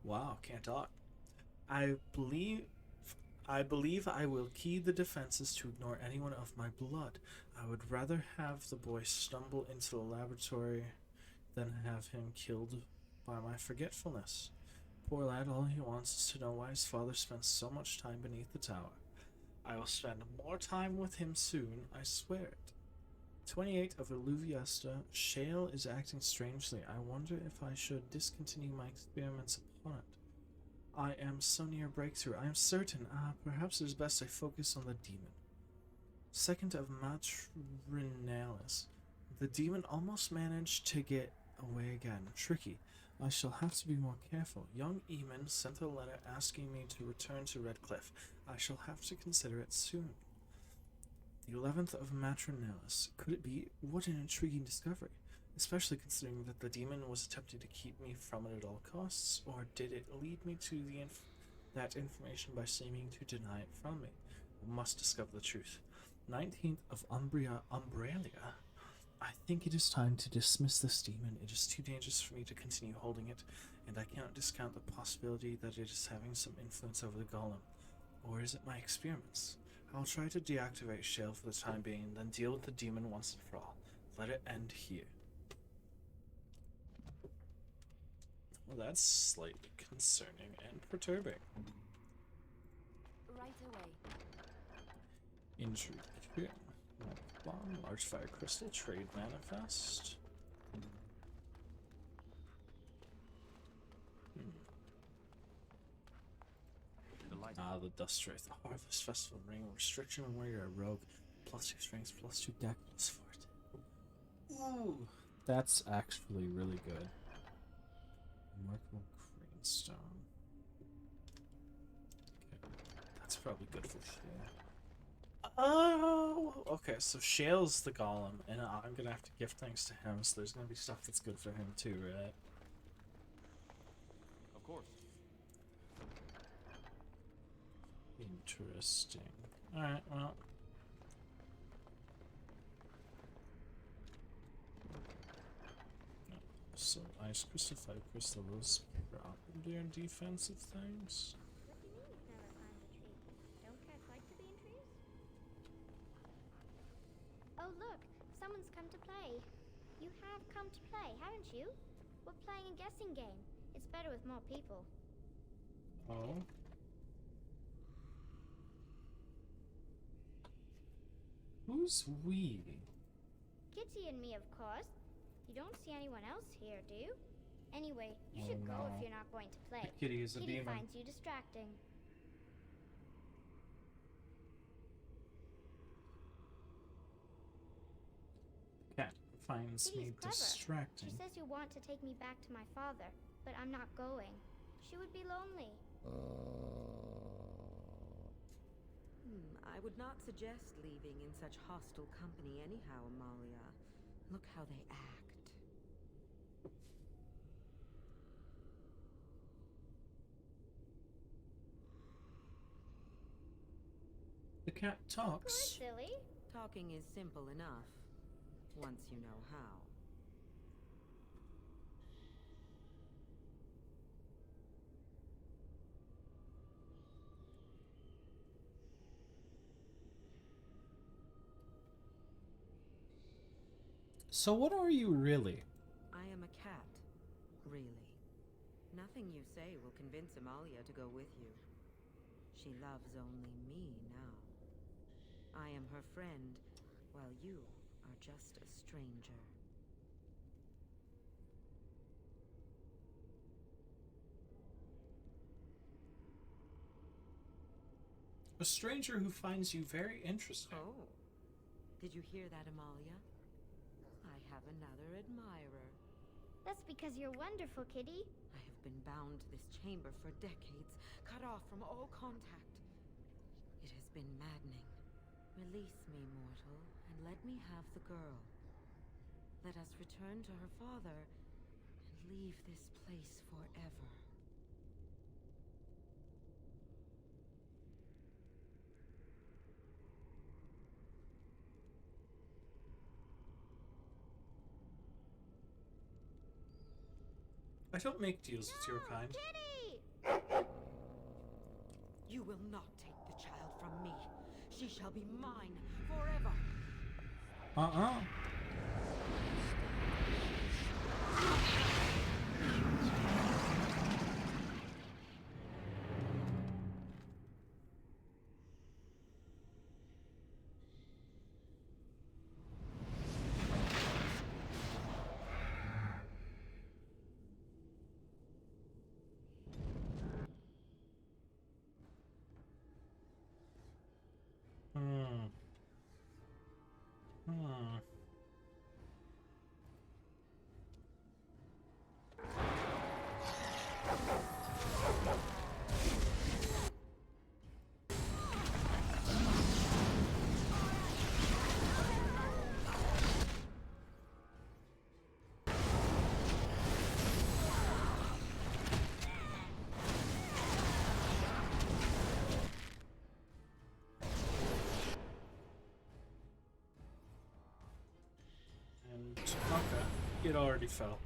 wow, can't talk. I believe I believe I will key the defenses to ignore anyone of my blood. I would rather have the boy stumble into the laboratory than have him killed by my forgetfulness. Poor lad, all he wants is to know why his father spent so much time beneath the tower. I will spend more time with him soon, I swear it. 28 of Illuviesta. Shale is acting strangely. I wonder if I should discontinue my experiments upon it. I am so near breakthrough. I am certain. Perhaps it is best I focus on the demon. 2nd of Matrinalis. The demon almost managed to get away again. Tricky. I shall have to be more careful. Young Eamon sent a letter asking me to return to Redcliffe. I shall have to consider it soon. The 11th of Matrinalis. Could it be? What an intriguing discovery. Especially considering that the demon was attempting to keep me from it at all costs, or did it lead me to that information by seeming to deny it from me? I must discover the truth. 19th of Umbralia. I think it is time to dismiss this demon. It is too dangerous for me to continue holding it, and I cannot discount the possibility that it is having some influence over the golem. Or is it my experiments? I'll try to deactivate Shale for the time being, then deal with the demon once and for all. Let it end here. Well, that's slightly concerning and perturbing. Right away. Intrigue. Bomb, large fire crystal, trade manifest. The Dust Wraith, the Harvest Festival ring, restriction when you're a rogue, +2 strength, +2 deck, +4. Ooh, that's actually really good. Remarkable Greenstone. Okay, that's probably good for Shale. Oh, okay, so Shale's the golem, and I'm gonna have to give thanks to him, so there's gonna be stuff that's good for him too, right? Of course. Interesting. Alright, well. So, Ice Crystal, Fire Crystal, those probably are defensive things. What do you mean you've never climbed a tree? Don't cats like to be in trees? Oh look, someone's come to play. You have come to play, haven't you? We're playing a guessing game. It's better with more people. Oh? Who's we? Kitty and me, of course. You don't see anyone else here, do you? Anyway, you Oh, should go no. if you're not going to play. Kitty is a Kitty demon. finds you distracting. Cat finds me Kitty's clever. distracting. She says you want to take me back to my father, but I'm not going. She would be lonely. I would not suggest leaving in such hostile company anyhow, Amalia. Look how they act. The cat Poor talks. silly. Talking is simple enough, once you know how. So what are you really? I am a cat, really. Nothing you say will convince Amalia to go with you. She loves only me now. I am her friend, while you are just a stranger. A stranger who finds you very interesting. Oh, did you hear that, Amalia? I have another admirer. That's because you're wonderful, Kitty. I have been bound to this chamber for decades, cut off from all contact. It has been maddening. Release me, mortal, and let me have the girl. Let us return to her father and leave this place forever. I don't make deals with your kind. Kitty! You will not take the from me. She shall be mine forever. And okay, it already fell.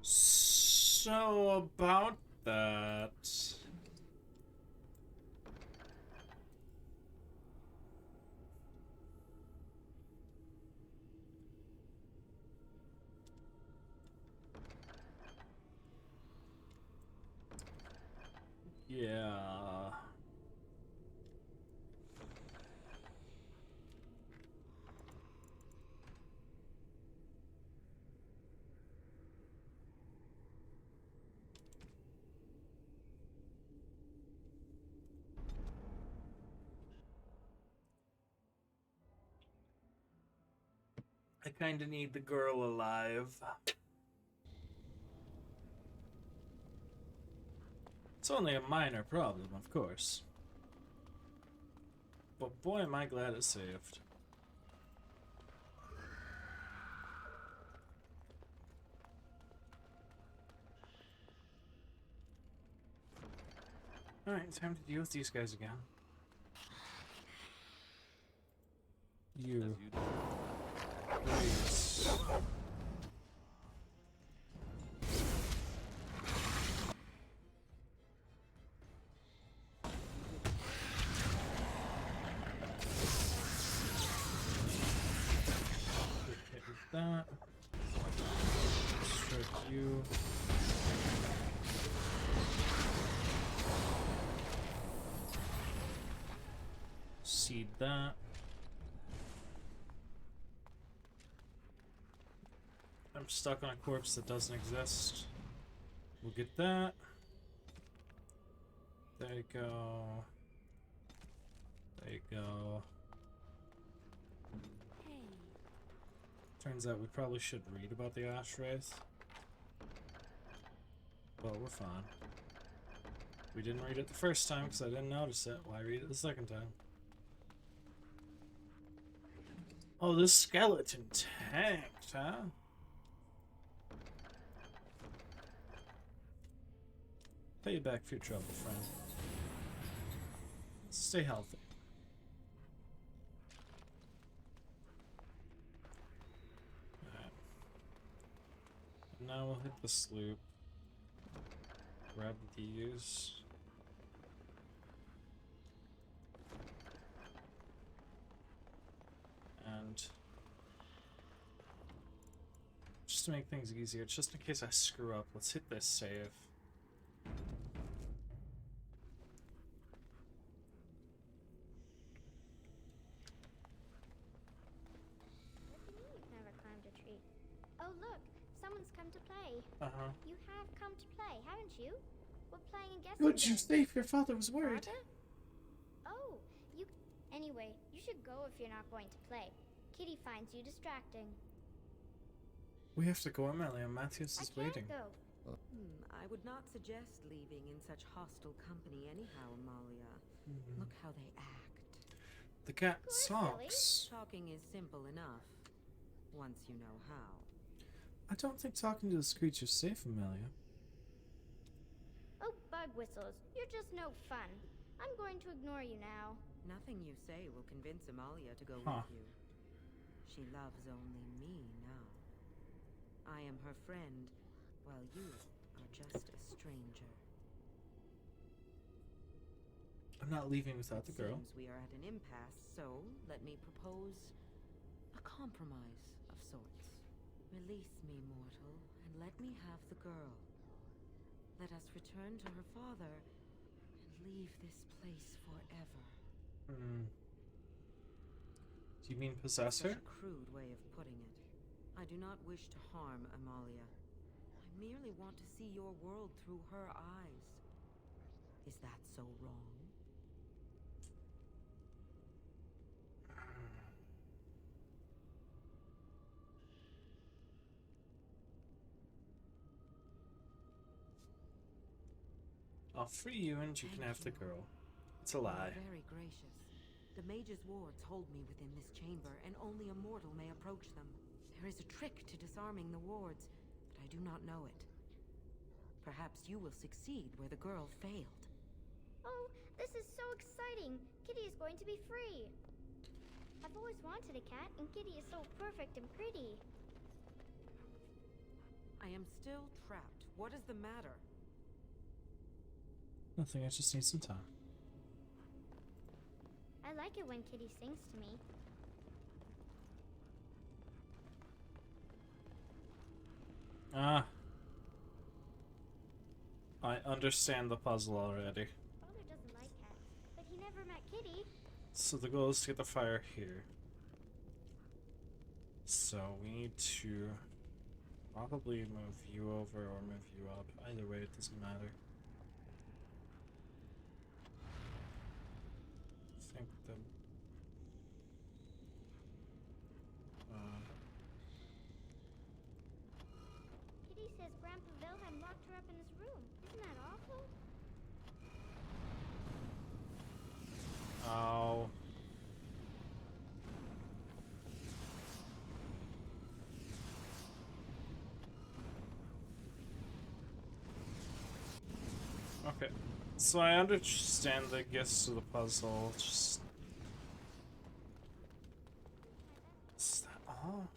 So about that. Yeah. I kinda need the girl alive. It's only a minor problem, of course. But boy, am I glad it saved. Alright, time to deal with these guys again. You. Please. Hit with that. Strike you. Seed that. I'm stuck on a corpse that doesn't exist. We'll get that. There you go. There you go. Hey. Turns out we probably should read about the Ash Wraith. But we're fine. We didn't read it the first time because I didn't notice it. Why read it the second time? Oh, this skeleton tanked, huh? Pay you back for your trouble, friend. Stay healthy. Alright. Now we'll hit the sloop. Grab these. And just to make things easier, just in case I screw up, let's hit this save. You've never climbed a tree. Oh look, someone's come to play. You have come to play, haven't you? We're playing a guessing What'd you game. say? Your father was worried. Father? Oh, you... Anyway, you should go if you're not going to play. Kitty finds you distracting. We have to go, Amelia. Matthias is waiting. Go. I would not suggest leaving in such hostile company anyhow, Amalia. Look how they act. The cat silly. talks. Talking is simple enough, once you know how. I don't think talking to this creature's safe, Amelia. Oh, bug whistles. You're just no fun. I'm going to ignore you now. Nothing you say will convince Amalia to go Huh. with you. She loves only me now. I am her friend, while you are just a stranger. I'm not leaving without the girl. Seems we are at an impasse, so let me propose a compromise of sorts. Release me, mortal, and let me have the girl. Let us return to her father and leave this place forever. Do you mean possess her? Such a crude way of putting it. I do not wish to harm Amalia. I merely want to see your world through her eyes. Is that so wrong? I'll free you and you can have the girl. It's a lie. You are very gracious. The mage's wards hold me within this chamber, and only a mortal may approach them. There is a trick to disarming the wards, but I do not know it. Perhaps you will succeed where the girl failed. Oh, this is so exciting! Kitty is going to be free! I've always wanted a cat, and Kitty is so perfect and pretty. I am still trapped. What is the matter? Nothing, I just need some time. I like it when Kitty sings to me. Ah. I understand the puzzle already. Father doesn't like cats, but he never met Kitty. So the goal is to get the fire here. So we need to probably move you over or move you up. Either way, it doesn't matter. I think the Kitty says Grandpa Wilhelm locked her up in his room. Isn't that awful? ow. Okay, so I understand the gist of the puzzle. Just is that all?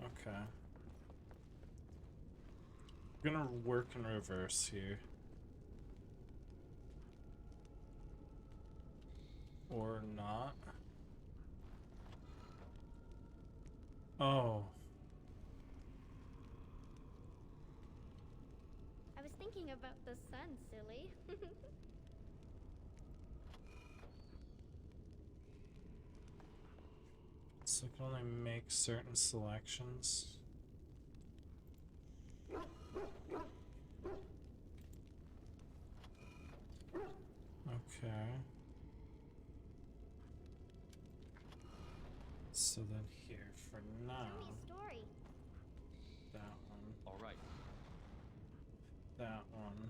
Okay. I'm gonna work in reverse here. Or not. Oh. I was thinking about the sun, silly. So I can only make certain selections. Okay. So then here for now. Tell me a story. That one. All right. That one.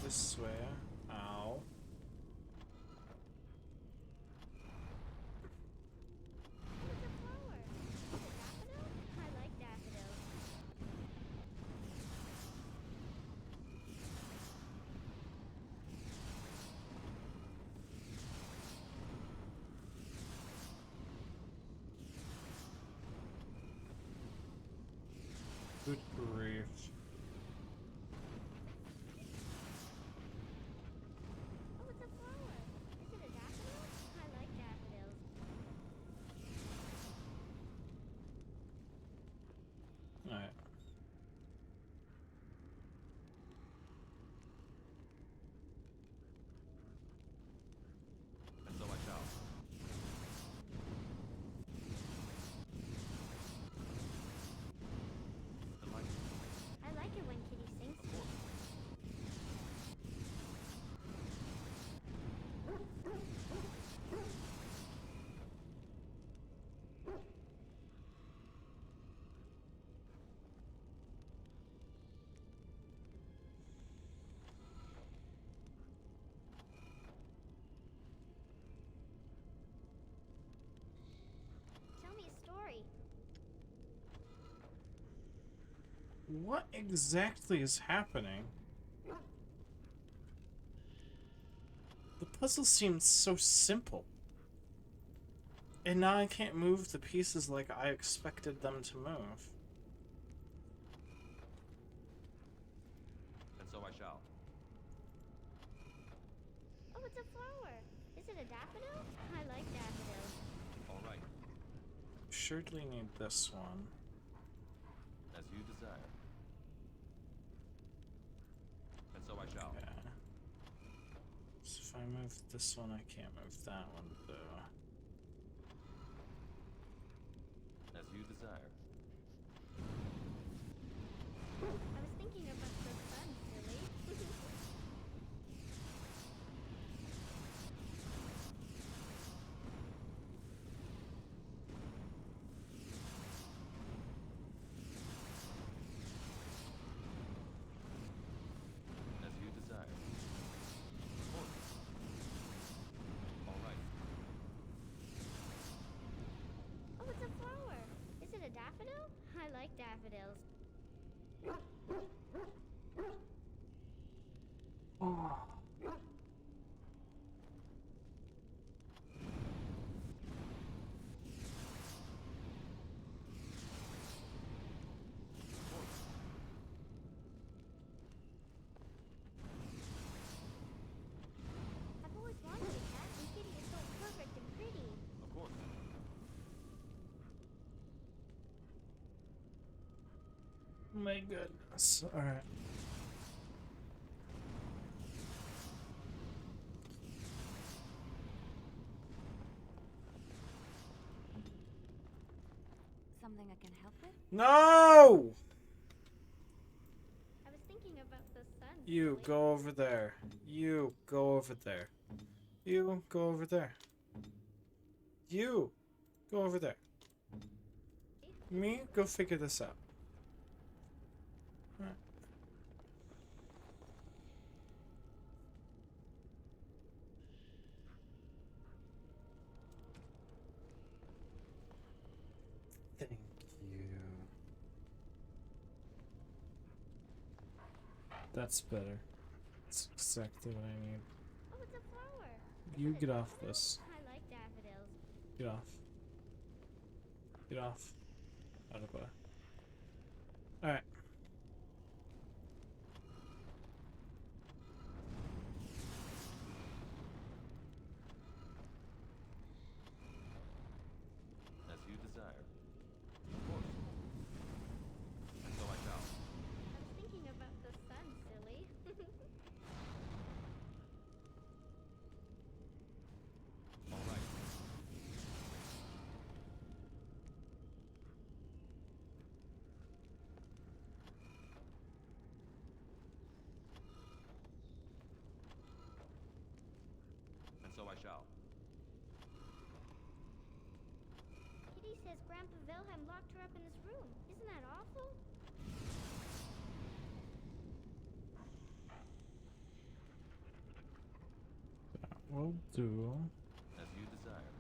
This way. Ow. Oh, it's a flower. Is it daffodil? I like daffodils. Good grief. Oh, it's a flower. Is it a daffodil? I like daffodils. Alright. And so I shall. The light. I like What exactly is happening? The puzzle seemed so simple. And now I can't move the pieces like I expected them to move. And so I shall. Oh, it's a flower. Is it a daffodil? I like daffodils. All right. Surely need this one. As you desire. And so I shall. Yeah. So if I move this one, I can't move that one, though. As you desire. I was thinking about the sun, silly. As you desire. All right. Oh, it's a flower. Is it a daffodil? I like daffodils. Oh. I've always wanted a cat, and Kitty is so perfect and pretty. Of course. My goodness. Alright. Something I can help with? No! I was thinking about the sun. You silly. go over there. You go over there. You go over there. You go over there. Me, go figure this out. Alright. Thank you. That's better. That's exactly what I need. Oh, it's a flower. You Is it a get off daffodil? this. I like daffodils. Get off. Get off. Out of the way. Alright. As you desire. Of course. And so I shall. I was thinking about the sun, silly. All right. And so I shall. Kitty says Grandpa Wilhelm locked her up in his room. Isn't that awful? That will do. As you desire.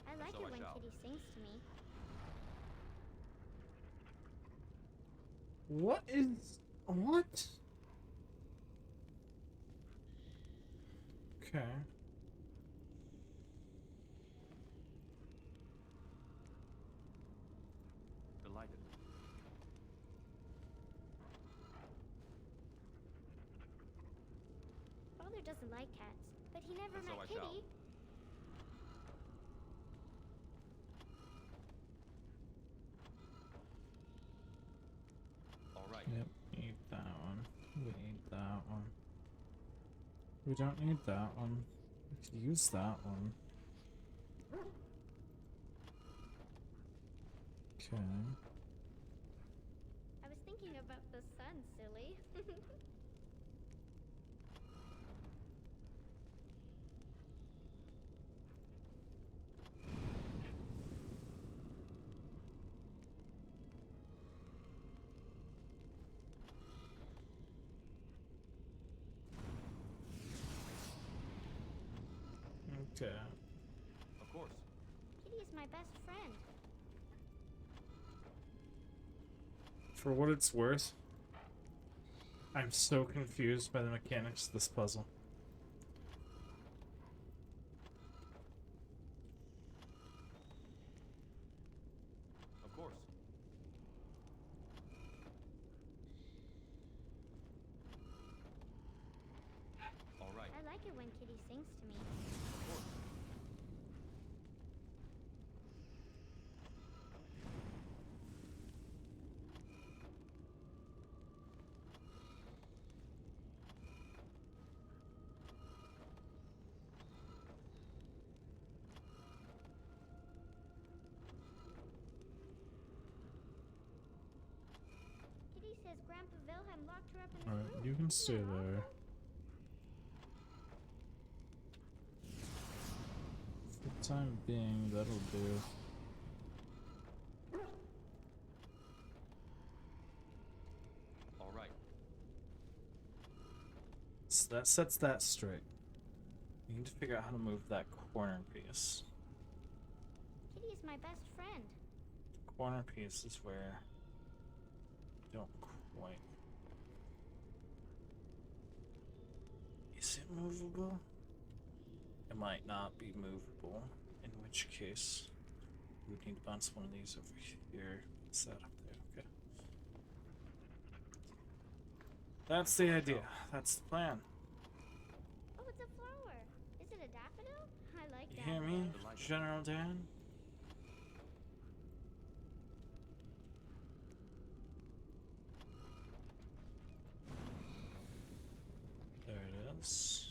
I like so it I when shall. Kitty sings to me. What is... What? Okay. Delighted. Father doesn't like cats, but he never And so met I shall. Kitty. All right. Yep, need that one. We need that one. We don't need that one. We could use that one. Okay. I was thinking about the sun, silly. Okay. Of course. Kitty is my best friend. For what it's worth, I'm so confused by the mechanics of this puzzle. Of course. All right. I like it when Kitty sings to me. Of course. Kitty says Grandpa Wilhelm locked her up in his Alright, room. you can Isn't stay that there. awful? For the time being, that'll do. All right. So that sets that straight. You need to figure out how to move that corner piece. Kitty is my best friend. The corner piece is where you don't quite. Is it movable? It might not be movable, in which case we would need to bounce one of these over here. What's that up there? Okay. That's the idea. That's the plan. Oh, it's a flower. Is it a daffodil? I like You hear me, General Dan? There it is.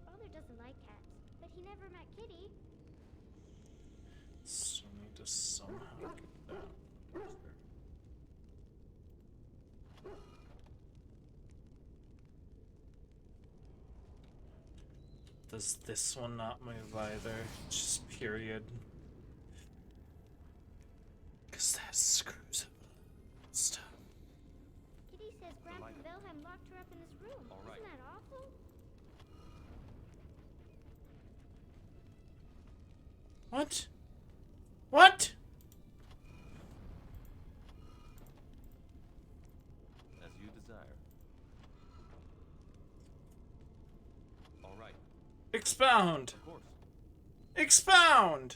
Father doesn't like cats, but he never met Kitty. So we need to somehow get that over. Does this one not move either? Just period. Because that screws up stuff. Kitty says Grandpa Wilhelm locked her up in his room. All right. Isn't that awful? What? What? As you desire. All right. Expound! Of course. Expound!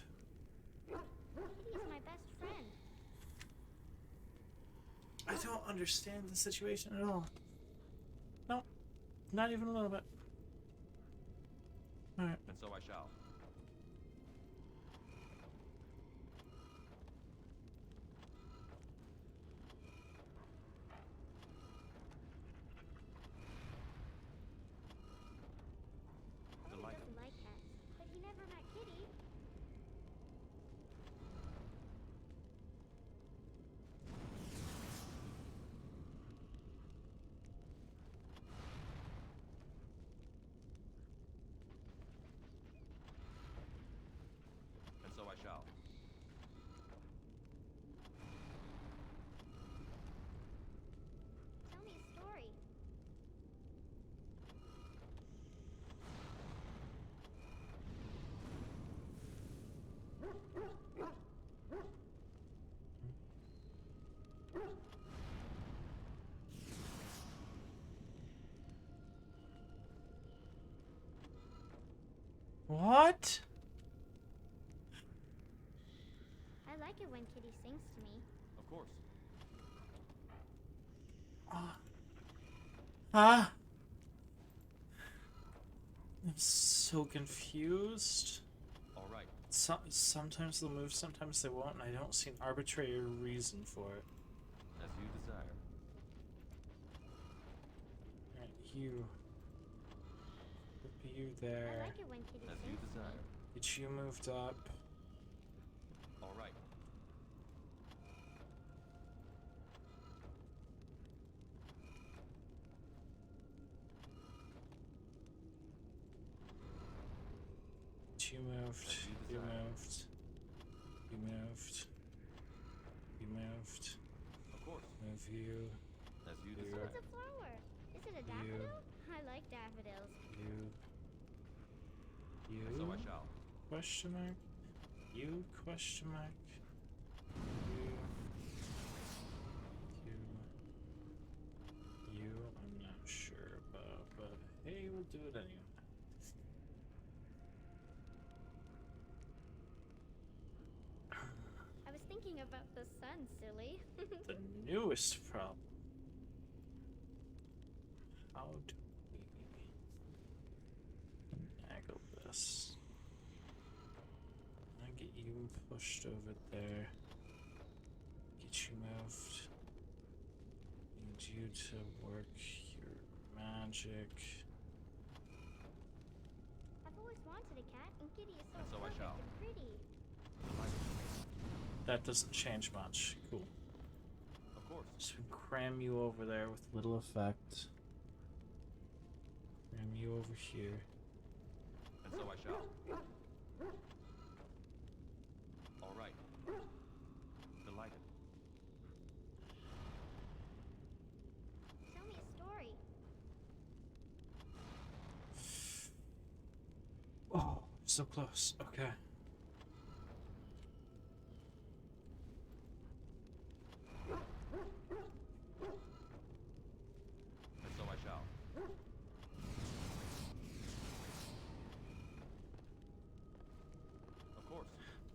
Kitty is my best friend. I don't understand the situation at all. No, not even a little bit. Alright. And so I shall. Father doesn't like cats, but he never met Kitty. And so I shall. Tell me a story. What? I like it when Kitty sings to me. Of course. Huh? I'm so confused. All right. Sometimes they'll move, sometimes they won't, and I don't see an arbitrary reason for it. As you desire. Alright, you. Put you I there. like it when Kitty As sings you to me. desire. Get you moved up. All right. You moved. You moved. You moved. You moved. you. As you You. desire. It's a flower. Is it a daffodil? I like daffodils. You. You. And so I shall. Question mark. You question mark. You. You. I'm not sure about, but hey, we'll do it anyway. I was thinking about the sun, silly. The newest problem. How do we finagle this? I get you pushed over there. Get you moved. Need you to work your magic. I've always wanted a cat, and Kitty is so, And so I perfect shall. and pretty. That doesn't change much. Cool. Of course. Just cram you over there with little effect. Cram you over here. And so I shall. All right. Delighted. Tell me a story. Oh, so close. Okay. And so I shall. Of course.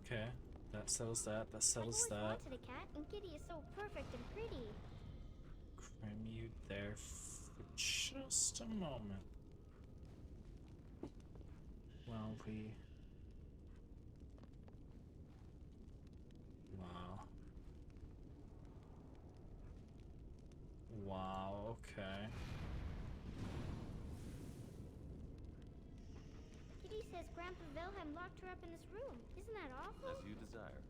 Okay. That settles that. That settles I've always that. wanted a cat, and Kitty is so perfect and pretty. Cram you there for just a moment. While we... Wow. Wow, okay. Kitty says Grandpa Wilhelm locked her up in this room. Isn't that awful? As you desire.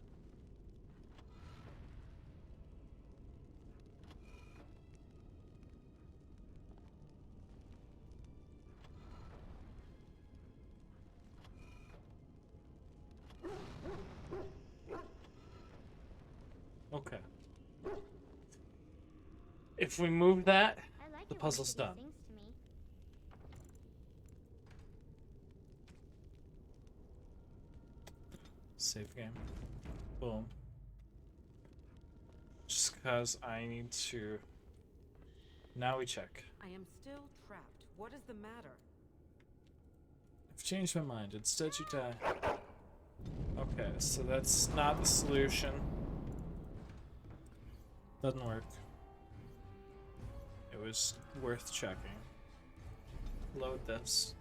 Okay. If we move that, I like the it when puzzle's Kitty done. sings to me. Save game. Boom. Just because I need to... Now we check. I am still trapped. What is the matter? I've changed my mind. Instead you die. Okay, so that's not the solution. Doesn't work. It was worth checking. Load this.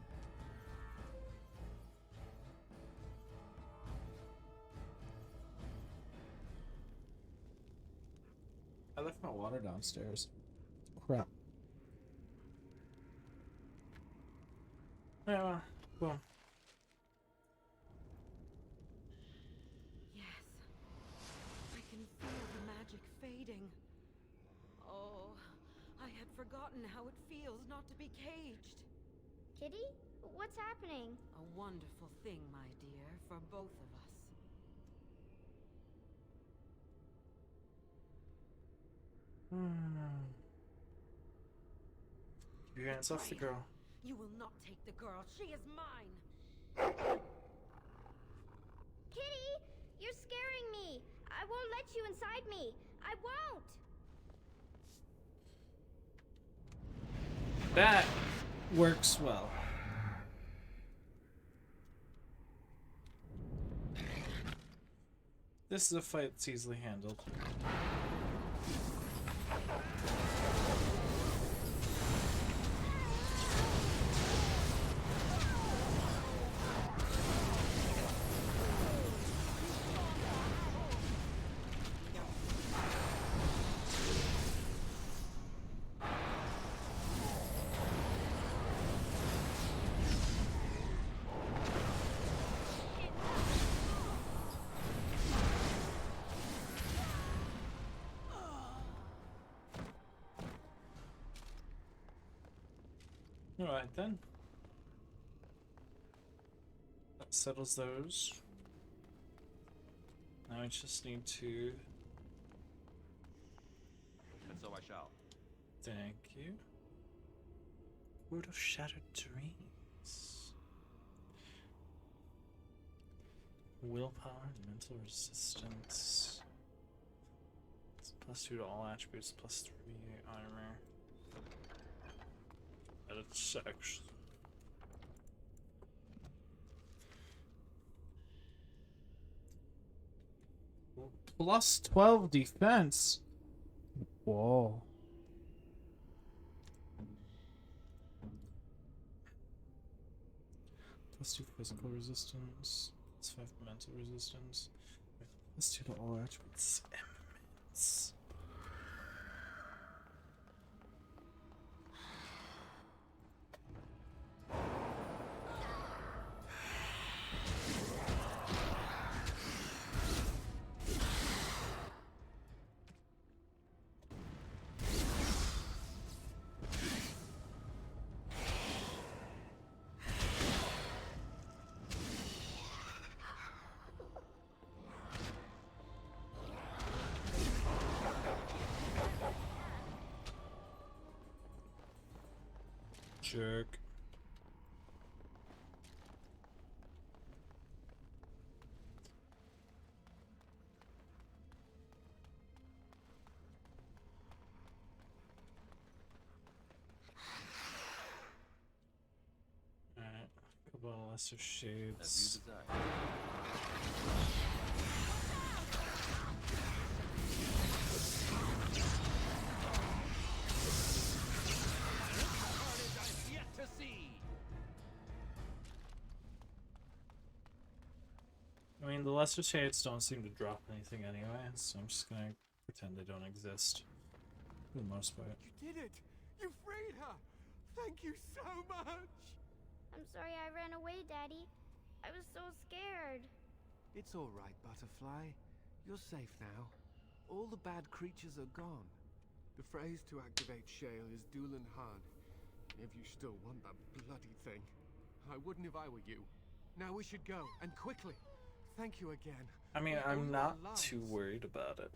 I left my water downstairs. Crap. Yeah, well, boom. Yes. I can feel the magic fading. Oh, I had forgotten how it feels not to be caged. Kitty? What's happening? A wonderful thing, my dear, for both of us. Keep your hands off the girl. You will not take the girl. She is mine. Kitty! You're scaring me! I won't let you inside me! I won't! That works well. This is a fight that's easily handled. Alright then. That settles those. Now I just need to... And so I shall. Thank you. Word of Shattered Dreams. Willpower, mental resistance. It's +2 to all attributes, +3 armor. And it's actually +12 defense. Whoa. +2 physical resistance. +5 mental resistance. +2 to all attributes. Immense. Jerk. Alright, couple of lesser shades. As you desire. I mean, the lesser shades don't seem to drop anything anyway, so I'm just gonna pretend they don't exist. For the most part. You did it! You freed her! Thank you so much! I'm sorry I ran away, Daddy. I was so scared. It's all right, Butterfly. You're safe now. All the bad creatures are gone. The phrase to activate Shale is Dulan Han. If you still want that bloody thing. I wouldn't if I were you. Now we should go, and quickly. Thank you again. I mean, I'm not too worried about it.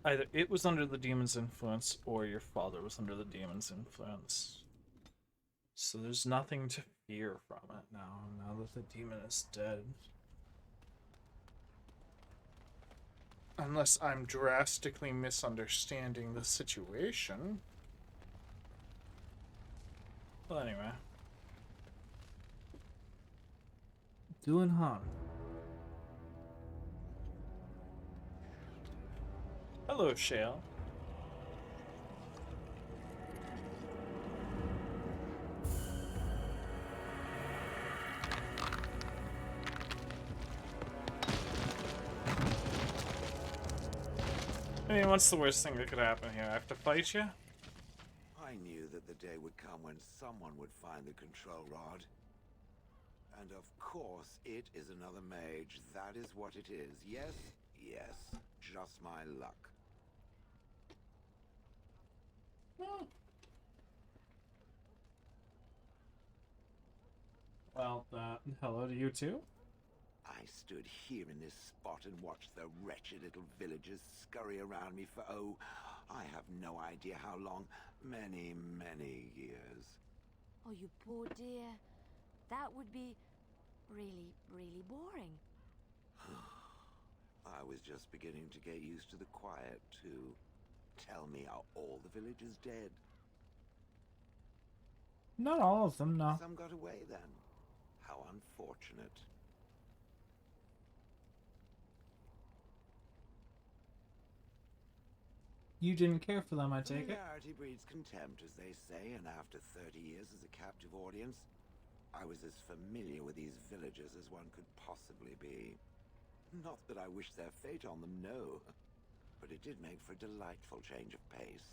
Either it was under the demon's influence, or your father was under the demon's influence. So there's nothing to fear from it now that the demon is dead. Unless I'm drastically misunderstanding the situation. Well, anyway. Dulan Han. Hello, Shale. I mean, what's the worst thing that could happen here? I have to fight you? I knew that the day would come when someone would find the control rod. And of course, it is another mage. That is what it is. Yes, yes. Just my luck. Well, hello to you too? I stood here in this spot and watched the wretched little villagers scurry around me for, oh, I have no idea how long. Many, many years. Oh, you poor dear. That would be really, really boring. I was just beginning to get used to the quiet, too. Tell me, are all the villagers dead? Not all of them, no. Some got away then. How unfortunate. You didn't care for them, I take it? Familiarity breeds contempt, as they say, and after 30 years as a captive audience, I was as familiar with these villagers as one could possibly be. Not that I wish their fate on them, no. But it did make for a delightful change of pace.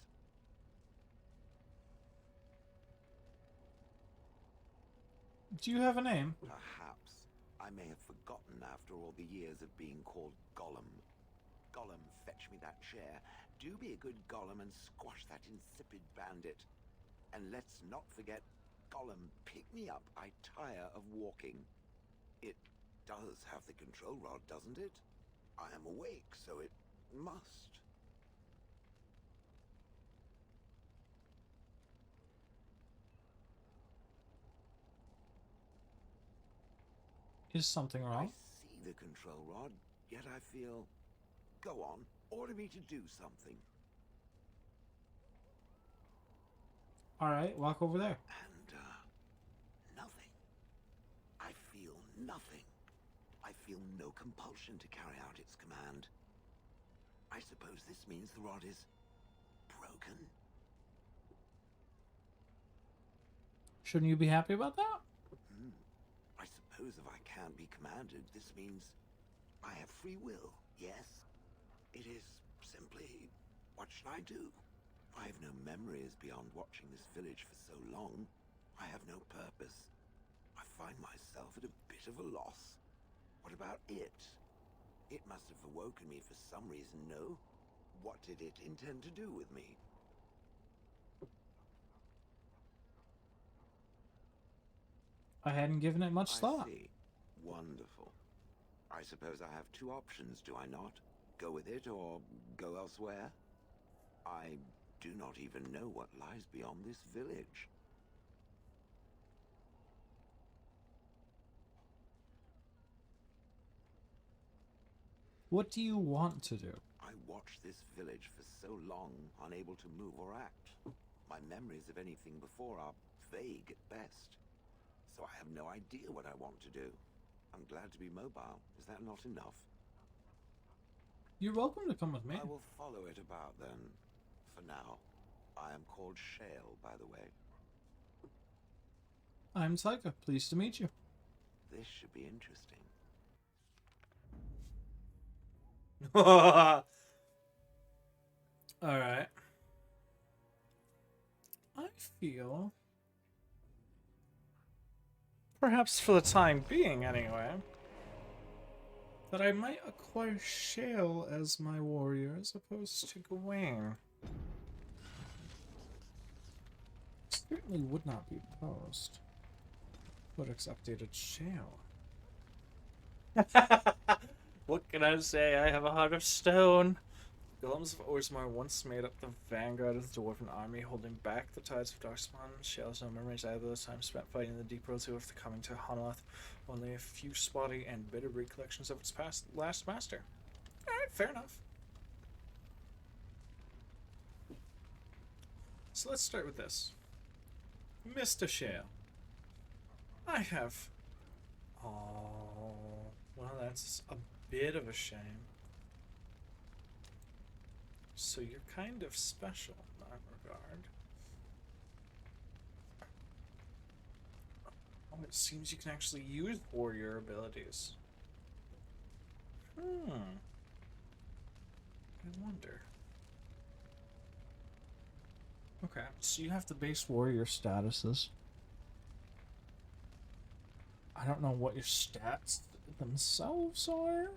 Do you have a name? Perhaps. I may have forgotten after all the years of being called Gollum. Gollum, fetch me that chair. Do be a good Gollum and squash that insipid bandit. And let's not forget, Gollum, pick me up. I tire of walking. It does have the control rod, doesn't it? I am awake, so it must. Is something wrong? I see the control rod, yet I feel... Go on, order me to do something. Alright, walk over there. And, nothing. I feel nothing. I feel no compulsion to carry out its command. I suppose this means the rod is... broken? Shouldn't you be happy about that? I suppose if I can't be commanded, this means I have free will, yes? It is simply, what should I do? I have no memories beyond watching this village for so long. I have no purpose. I find myself at a bit of a loss. What about it? It must have awoken me for some reason, no? What did it intend to do with me? I hadn't given it much thought. I see. Wonderful. I suppose I have two options, do I not? Go with it or go elsewhere? I do not even know what lies beyond this village. What do you want to do? I watched this village for so long, unable to move or act. My memories of anything before are vague at best. So I have no idea what I want to do. I'm glad to be mobile. Is that not enough? You're welcome to come with me. I will follow it about then. For now. I am called Shale, by the way. I'm Tyka. Pleased to meet you. This should be interesting. Alright. I feel... perhaps for the time being, anyway, that I might acquire Shale as my warrior as opposed to Gawain. Certainly would not be opposed. Codex updated Shale. What can I say? I have a heart of stone. Golems of Orzammar once made up the vanguard of the Dwarven army, holding back the tides of Darkspawn. Shale has no memories either of the time spent fighting the deep roads of coming to Honolith. Only a few spotty and bitter recollections of its last master. Alright, fair enough. So let's start with this. Mr. Shale. I have... Oh, well, that's a bit of a shame. So you're kind of special in that regard. Oh, it seems you can actually use warrior abilities. I wonder. Okay, so you have the base warrior statuses. I don't know what your stats themselves are.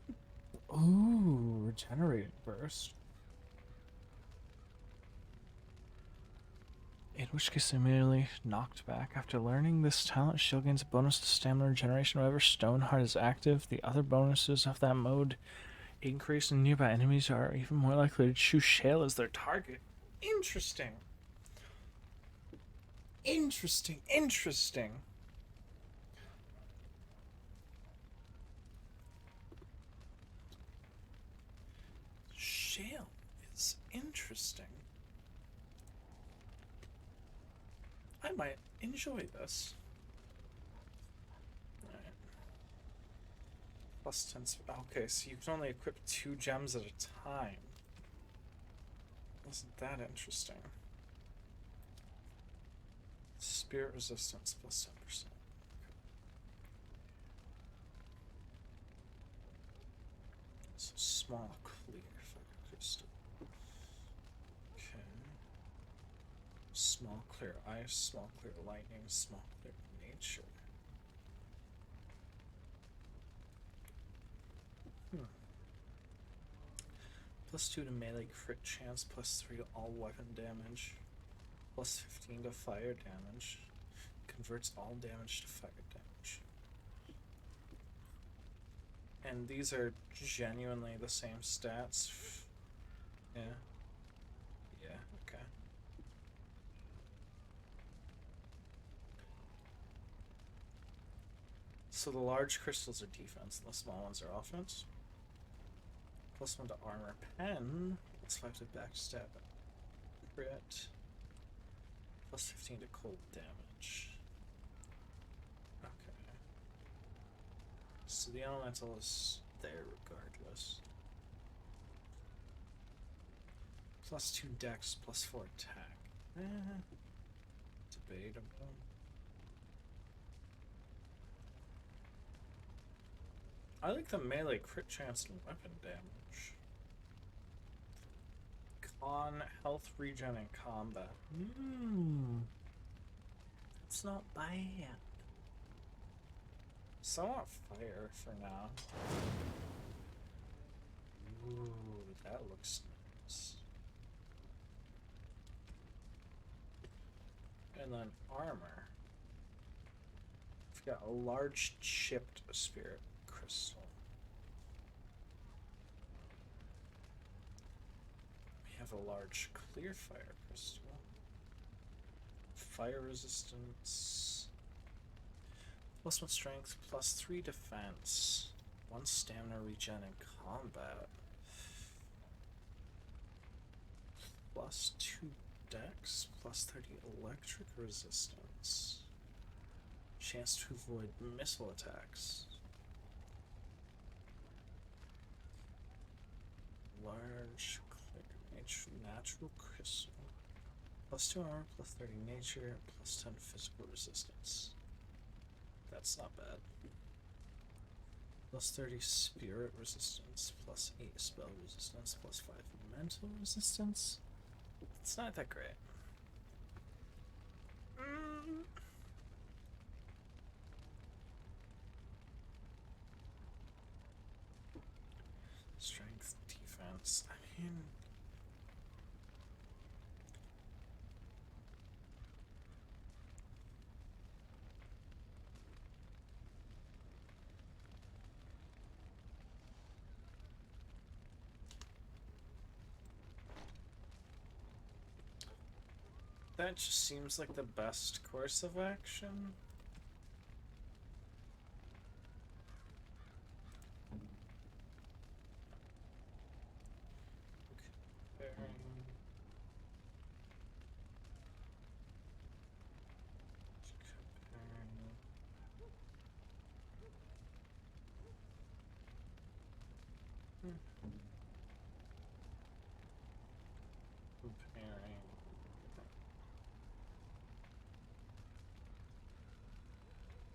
Ooh, regenerating burst. In which case immediately knocked back. After learning this talent, Shale gains a bonus to stamina regeneration whenever Stoneheart is active. The other bonuses of that mode increase, and nearby enemies are even more likely to choose Shale as their target. Interesting. Interesting. Interesting. Shale is interesting. I might enjoy this. Alright. Plus 10. Okay, so you can only equip 2 gems at a time. Wasn't that interesting? Spirit resistance plus 10%. So small clear fire crystal. Okay. Small clear ice, small clear lightning, small clear nature. Plus 2 to melee crit chance, plus 3 to all weapon damage, plus 15 to fire damage. Converts all damage to fire damage. And these are genuinely the same stats. Yeah. Yeah, okay. So the large crystals are defense, and the small ones are offense. +1 to armor pen, +5 to backstab crit, +15 to cold damage. Okay. So the elemental is there regardless. +2 dex, +4 attack. Debatable. I like the melee crit chance and weapon damage. Con, health regen, and combat. It's not bad. So I want fire for now. Ooh, that looks nice. And then armor. We've got a large chipped spirit crystal. We have a large clear fire crystal. Fire resistance. +1 strength, +3 defense. 1 stamina regen in combat. +2 dex, +30 electric resistance. Chance to avoid missile attacks. Large clear natural crystal. +2 armor, +30 nature, +10 physical resistance. That's not bad. +30 spirit resistance, +8 spell resistance, +5 mental resistance. It's not that great. Strength, defense. I mean, that just seems like the best course of action. Comparing.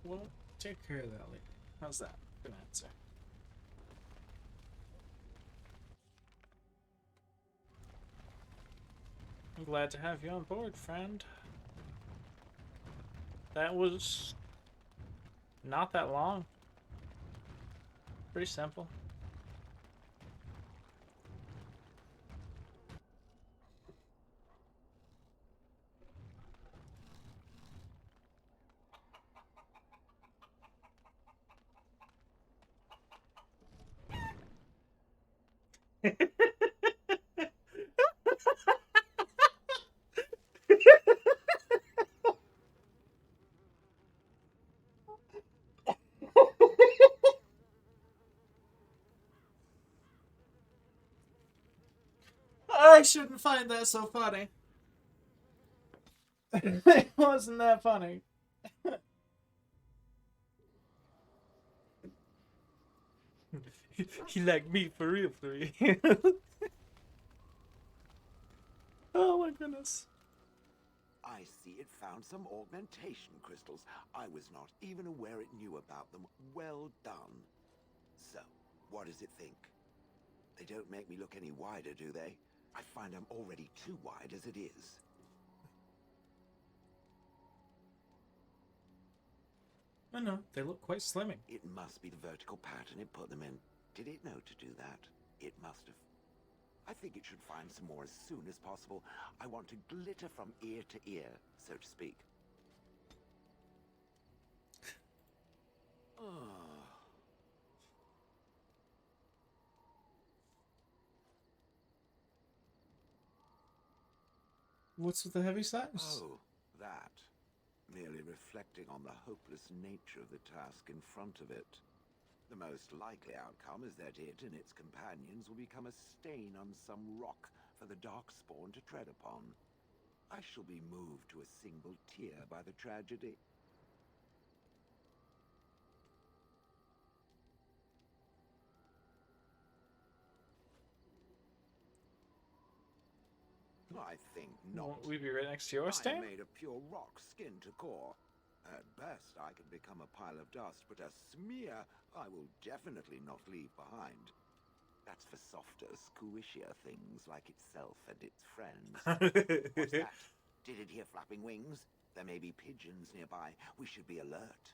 We'll take care of that later. How's that? Good answer. I'm glad to have you on board, friend. That was not that long. Pretty simple. I shouldn't find that so funny. It wasn't that funny. He like me for real, for real. Oh my goodness. I see it found some augmentation crystals. I was not even aware it knew about them. Well done. So, what does it think? They don't make me look any wider, do they? I find I'm already too wide as it is. No, they look quite slimming. It must be the vertical pattern it put them in. Did it know to do that? It must have. I think it should find some more as soon as possible. I want to glitter from ear to ear, so to speak. What's with the heavy sighs? Oh, that. Merely reflecting on the hopeless nature of the task in front of it. The most likely outcome is that it and its companions will become a stain on some rock for the Darkspawn to tread upon. I shall be moved to a single tear by the tragedy. I think not. Won't we be right next to your I'm stain? made of pure rock, skin to core. At best, I can become a pile of dust, but a smear I will definitely not leave behind. That's for softer, squishier things like itself and its friends. What's that? Did it hear flapping wings? There may be pigeons nearby. We should be alert.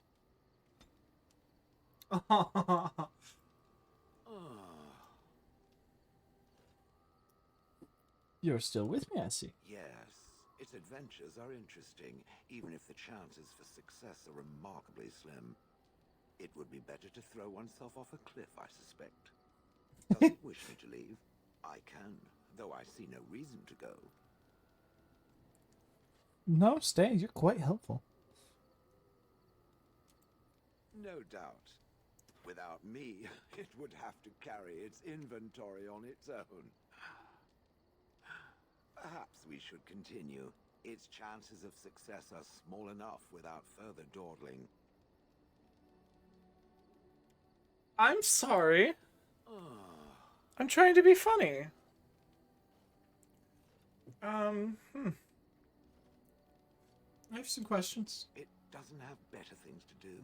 You're still with me, I see. Yes, its adventures are interesting, even if the chances for success are remarkably slim. It would be better to throw oneself off a cliff, I suspect. Does it wish me to leave? I can, though I see no reason to go. No, stay. You're quite helpful. No doubt. Without me, it would have to carry its inventory on its own. Perhaps we should continue. Its chances of success are small enough without further dawdling. I'm sorry. I'm trying to be funny. I have some questions. It doesn't have better things to do.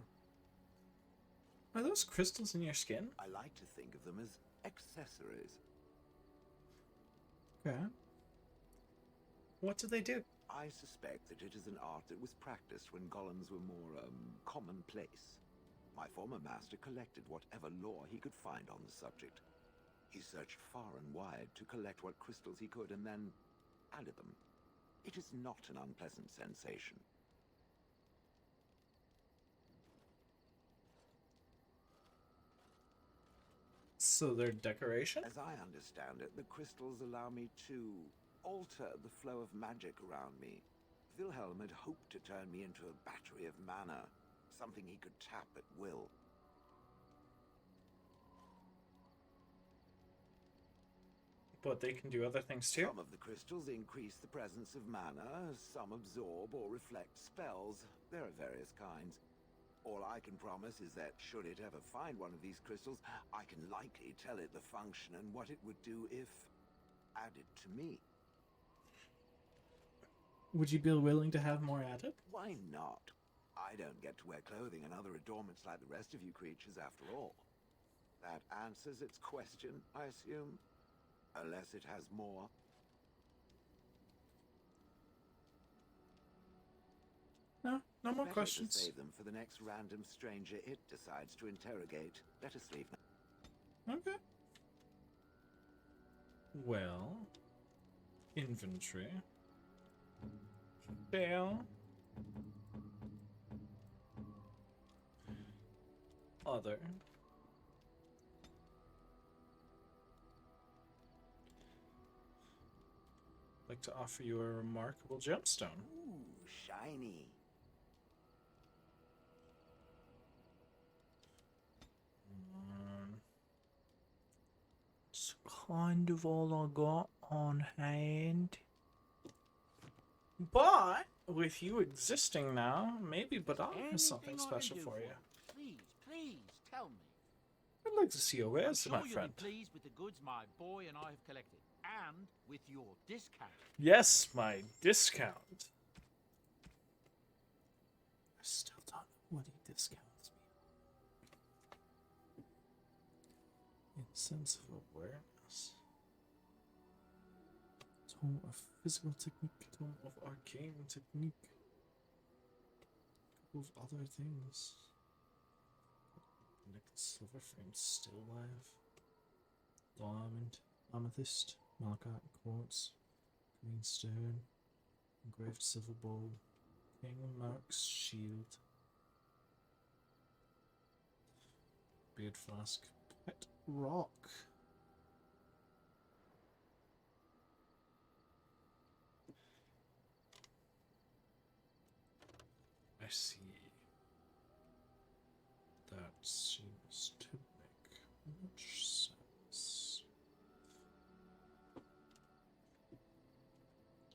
Are those crystals in your skin? I like to think of them as accessories. Okay. What do they do? I suspect that it is an art that was practiced when golems were more, commonplace. My former master collected whatever lore he could find on the subject. He searched far and wide to collect what crystals he could and then added them. It is not an unpleasant sensation. So they're decoration? As I understand it, the crystals allow me to alter the flow of magic around me. Wilhelm had hoped to turn me into a battery of mana, something he could tap at will. But they can do other things too? Some of the crystals increase the presence of mana, some absorb or reflect spells. There are various kinds. All I can promise is that should it ever find one of these crystals, I can likely tell it the function and what it would do if added to me. Would you be willing to have more added? Why not? I don't get to wear clothing and other adornments like the rest of you creatures after all. That answers its question, I assume? Unless it has more. No more Better questions. To save them for the next random stranger it decides to interrogate. Let us leave now. Okay. Well, inventory. Fail. Other. I'd like to offer you a remarkable gemstone. Ooh, shiny. It's kind of all I got on hand. But with you existing now, maybe Badal has something special for you. Please, tell me. I'd like to see your wares, I'm my sure friend. You'll be pleased with the goods my boy and I have collected, and with your discount. Yes, my discount. I still don't know what he discounts me. In sense of awareness. Tome of physical technique, tome of arcane technique. A couple of other things. Nicked silver frame still live. Diamond, amethyst, malachite quartz, green stone, engraved silver bowl, King Mark's shield, beard flask, pet rock. I see. That seems to make much sense.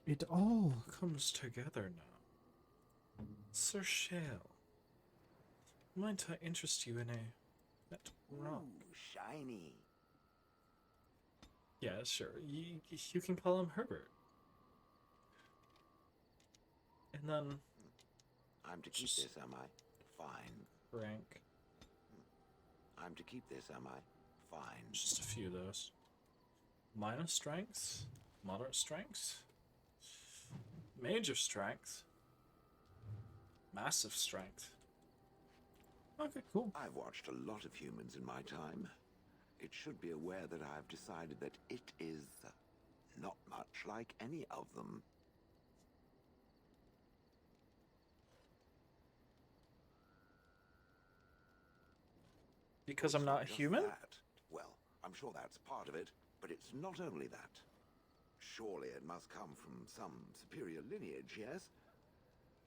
It all comes together now. Sir Shale, might I interest you in that rock? Ooh, shiny. Yeah, sure. You can call him Herbert. And then... I'm to keep this, am I? Fine. Rank. I'm to keep this, am I? Fine. Just a few of those. Minor strength. Moderate strength. Major strength. Massive strength. Okay, cool. I've watched a lot of humans in my time. It should be aware that I've decided that it is not much like any of them. Because I'm not human? That. Well, I'm sure that's part of it, but it's not only that. Surely it must come from some superior lineage, yes?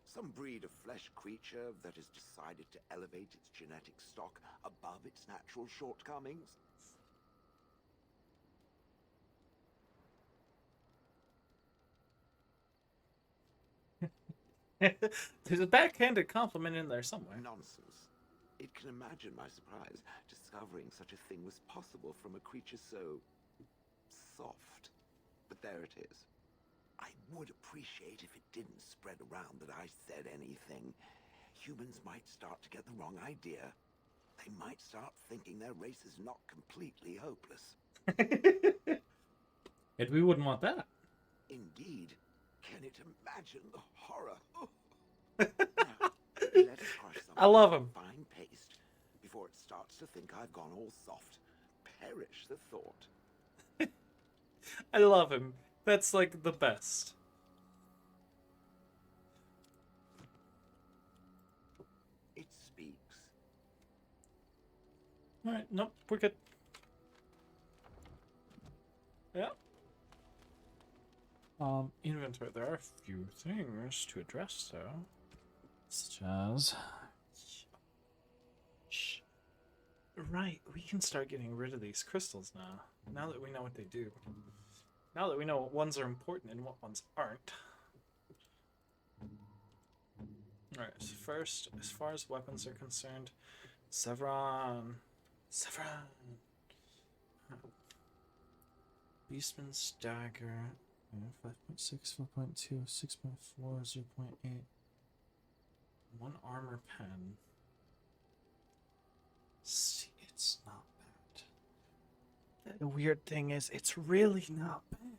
Some breed of flesh creature that has decided to elevate its genetic stock above its natural shortcomings? There's a backhanded compliment in there somewhere. Nonsense. It can imagine my surprise discovering such a thing was possible from a creature so soft. But there it is. I would appreciate if it didn't spread around that I said anything. Humans might start to get the wrong idea. They might start thinking their race is not completely hopeless. And we wouldn't want that. Indeed. Can it imagine the horror? Now, let us crush some I love him. fine paste before it starts to think I've gone all soft. Perish the thought. I love him. That's like the best. It speaks. Alright, nope, we're good. Yeah. Inventory. There are a few things to address, though. Such as... Right, we can start getting rid of these crystals now. Now that we know what they do. Now that we know what ones are important and what ones aren't. Alright, so first, as far as weapons are concerned, Sevron. Beastman's dagger. 5.6, 4.2, 6.4, 0.8. One armor pen. See, it's not bad. The weird thing is, it's really not bad.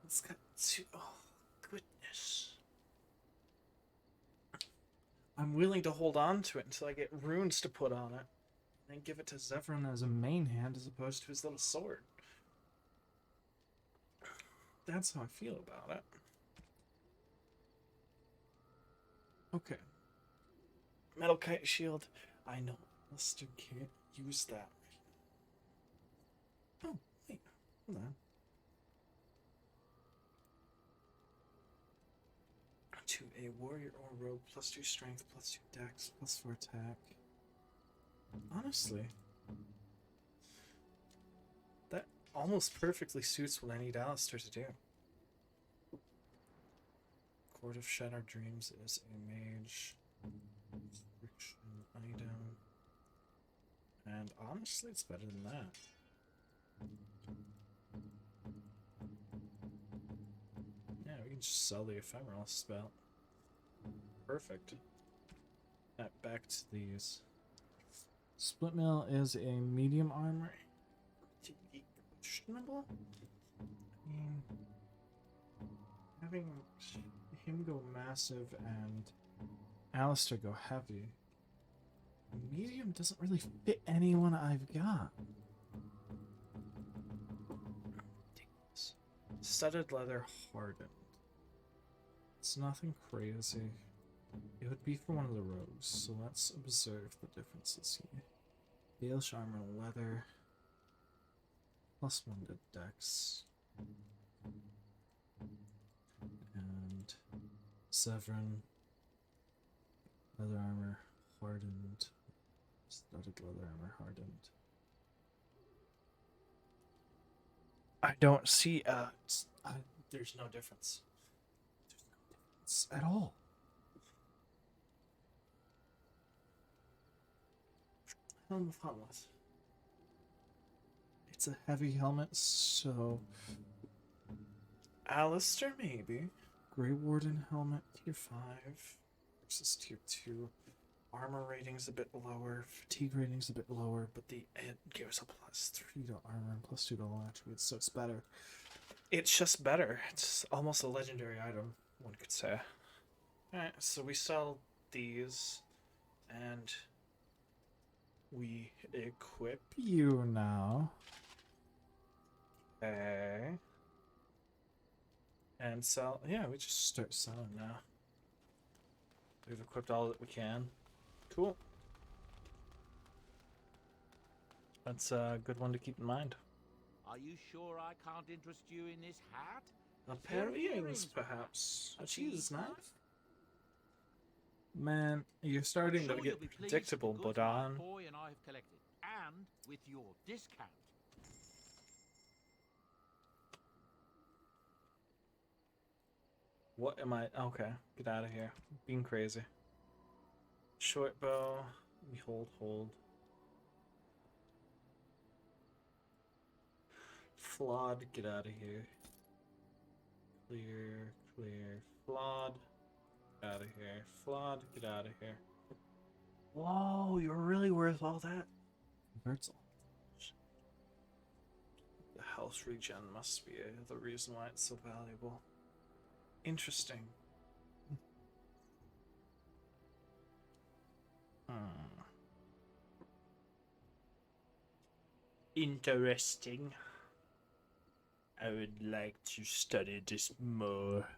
It's got two. Oh, goodness. I'm willing to hold on to it until I get runes to put on it. And then give it to Zevran as a main hand as opposed to his little sword. That's how I feel about it. Okay. Metal kite shield. I know. Lester can't use that. Oh, wait. Hold on. To a warrior or rogue, +2 strength, +2 dex, +4 attack. Honestly, that almost perfectly suits what I need Alistair to do. Court of Shattered Dreams is a mage. Friction item. And honestly, it's better than that. Yeah, we can just sell the ephemeral spell. Perfect. Back to these. Split mill is a medium armor. Questionable? I mean, having him go massive and Alistair go heavy. Medium doesn't really fit anyone I've got. Studded leather hardened. It's nothing crazy. It would be for one of the rogues, so let's observe the differences here. Dalish armor leather. +1 to dex. And Severin. Leather armor hardened. Static leather armor hardened. I don't see. There's no difference. There's no difference at all. Helm of Harmless. It's a heavy helmet, so Alistair maybe. Grey Warden helmet, tier 5 versus tier 2. Armor rating's a bit lower, fatigue rating's a bit lower, but it gives a +3 to armor and +2 to all attributes, so it's better. It's just better. It's almost a legendary item, one could say. Alright, so we sell these, and we equip you now. Okay. And sell. Yeah, we just start selling now. We've equipped all that we can. Cool. That's a good one to keep in mind. Are you sure I can't interest you in this hat? A pair of earrings, perhaps. A cheese knife? Man, you're starting to get predictable, but on. Boy and I have collected, and with your discount. What am I? Okay, get out of here. Being crazy. Short bow. We hold. Flawed, get out of here. Clear. Flawed, get out of here. Flawed, get out of here. Whoa, you're really worth all that. Bertzel. The house regen must be the reason why it's so valuable. Interesting. Interesting. I would like to study this more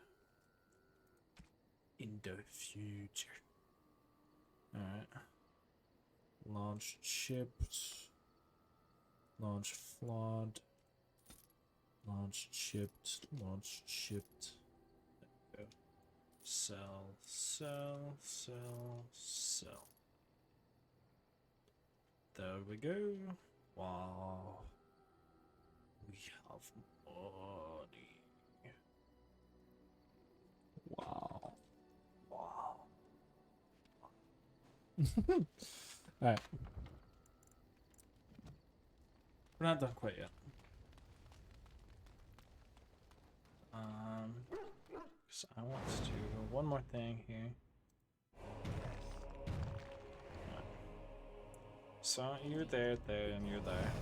in the future. Alright. Launch chipped. Launch flawed. Launch chipped. Launch chipped. There we go. Sell. There we go. Wow. We have money. Wow. Alright. We're not done quite yet. So I want to do one more thing here. So you're there, and you're there.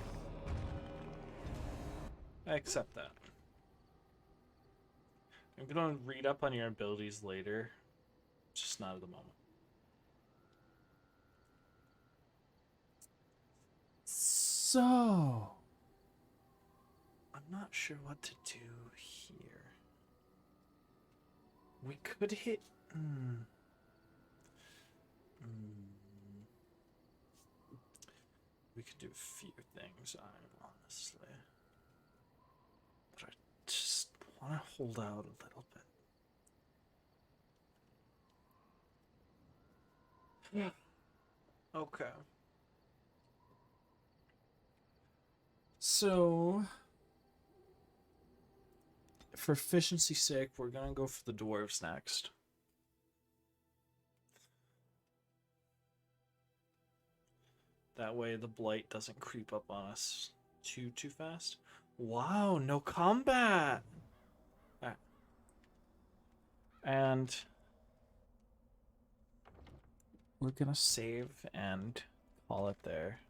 I accept that. I'm gonna read up on your abilities later, just not at the moment. So, I'm not sure what to do here. We could hit. We could do a few things, honestly. But I just want to hold out a little bit. Yeah. Okay. So, for efficiency's sake, we're gonna go for the dwarves next. That way the blight doesn't creep up on us too fast. Wow, no combat! Alright. And we're gonna save and call it there.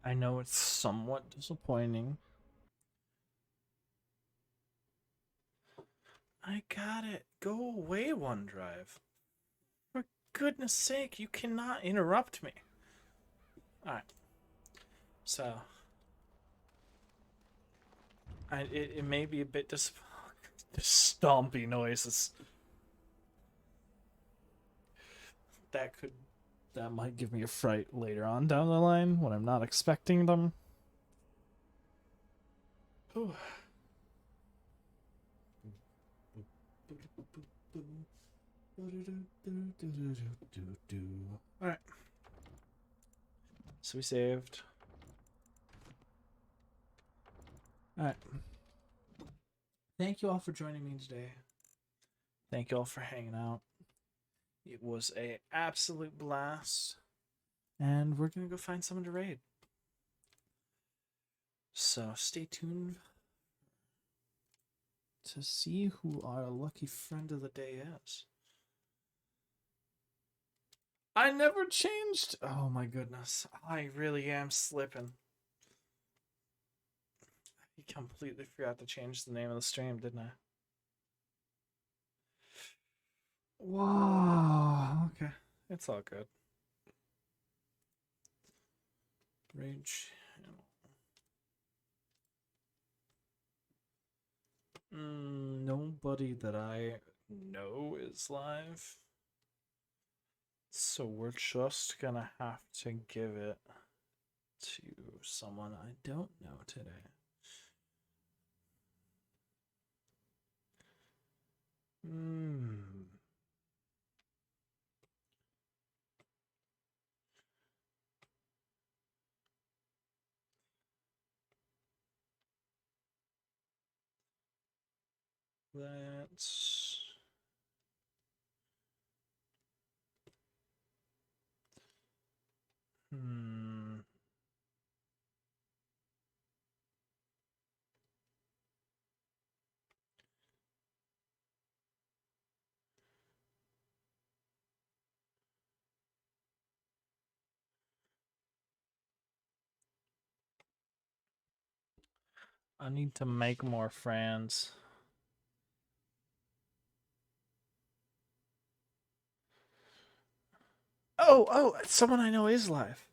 I know it's somewhat disappointing. I got it. Go away, OneDrive. For goodness sake, you cannot interrupt me. Alright. So. It may be a bit disappointing. The stompy noises. that might give me a fright later on down the line when I'm not expecting them. Whew. Alright. So we saved. Alright. Thank you all for joining me today. Thank you all for hanging out. It was an absolute blast. And we're going to go find someone to raid. So stay tuned to see who our lucky friend of the day is. I never changed. Oh my goodness. I really am slipping. I completely forgot to change the name of the stream, didn't I? Wow. Okay. It's all good. Rage. Nobody that I know is live. So we're just gonna have to give it to someone I don't know today. Let's... I need to make more friends. Oh, someone I know is live.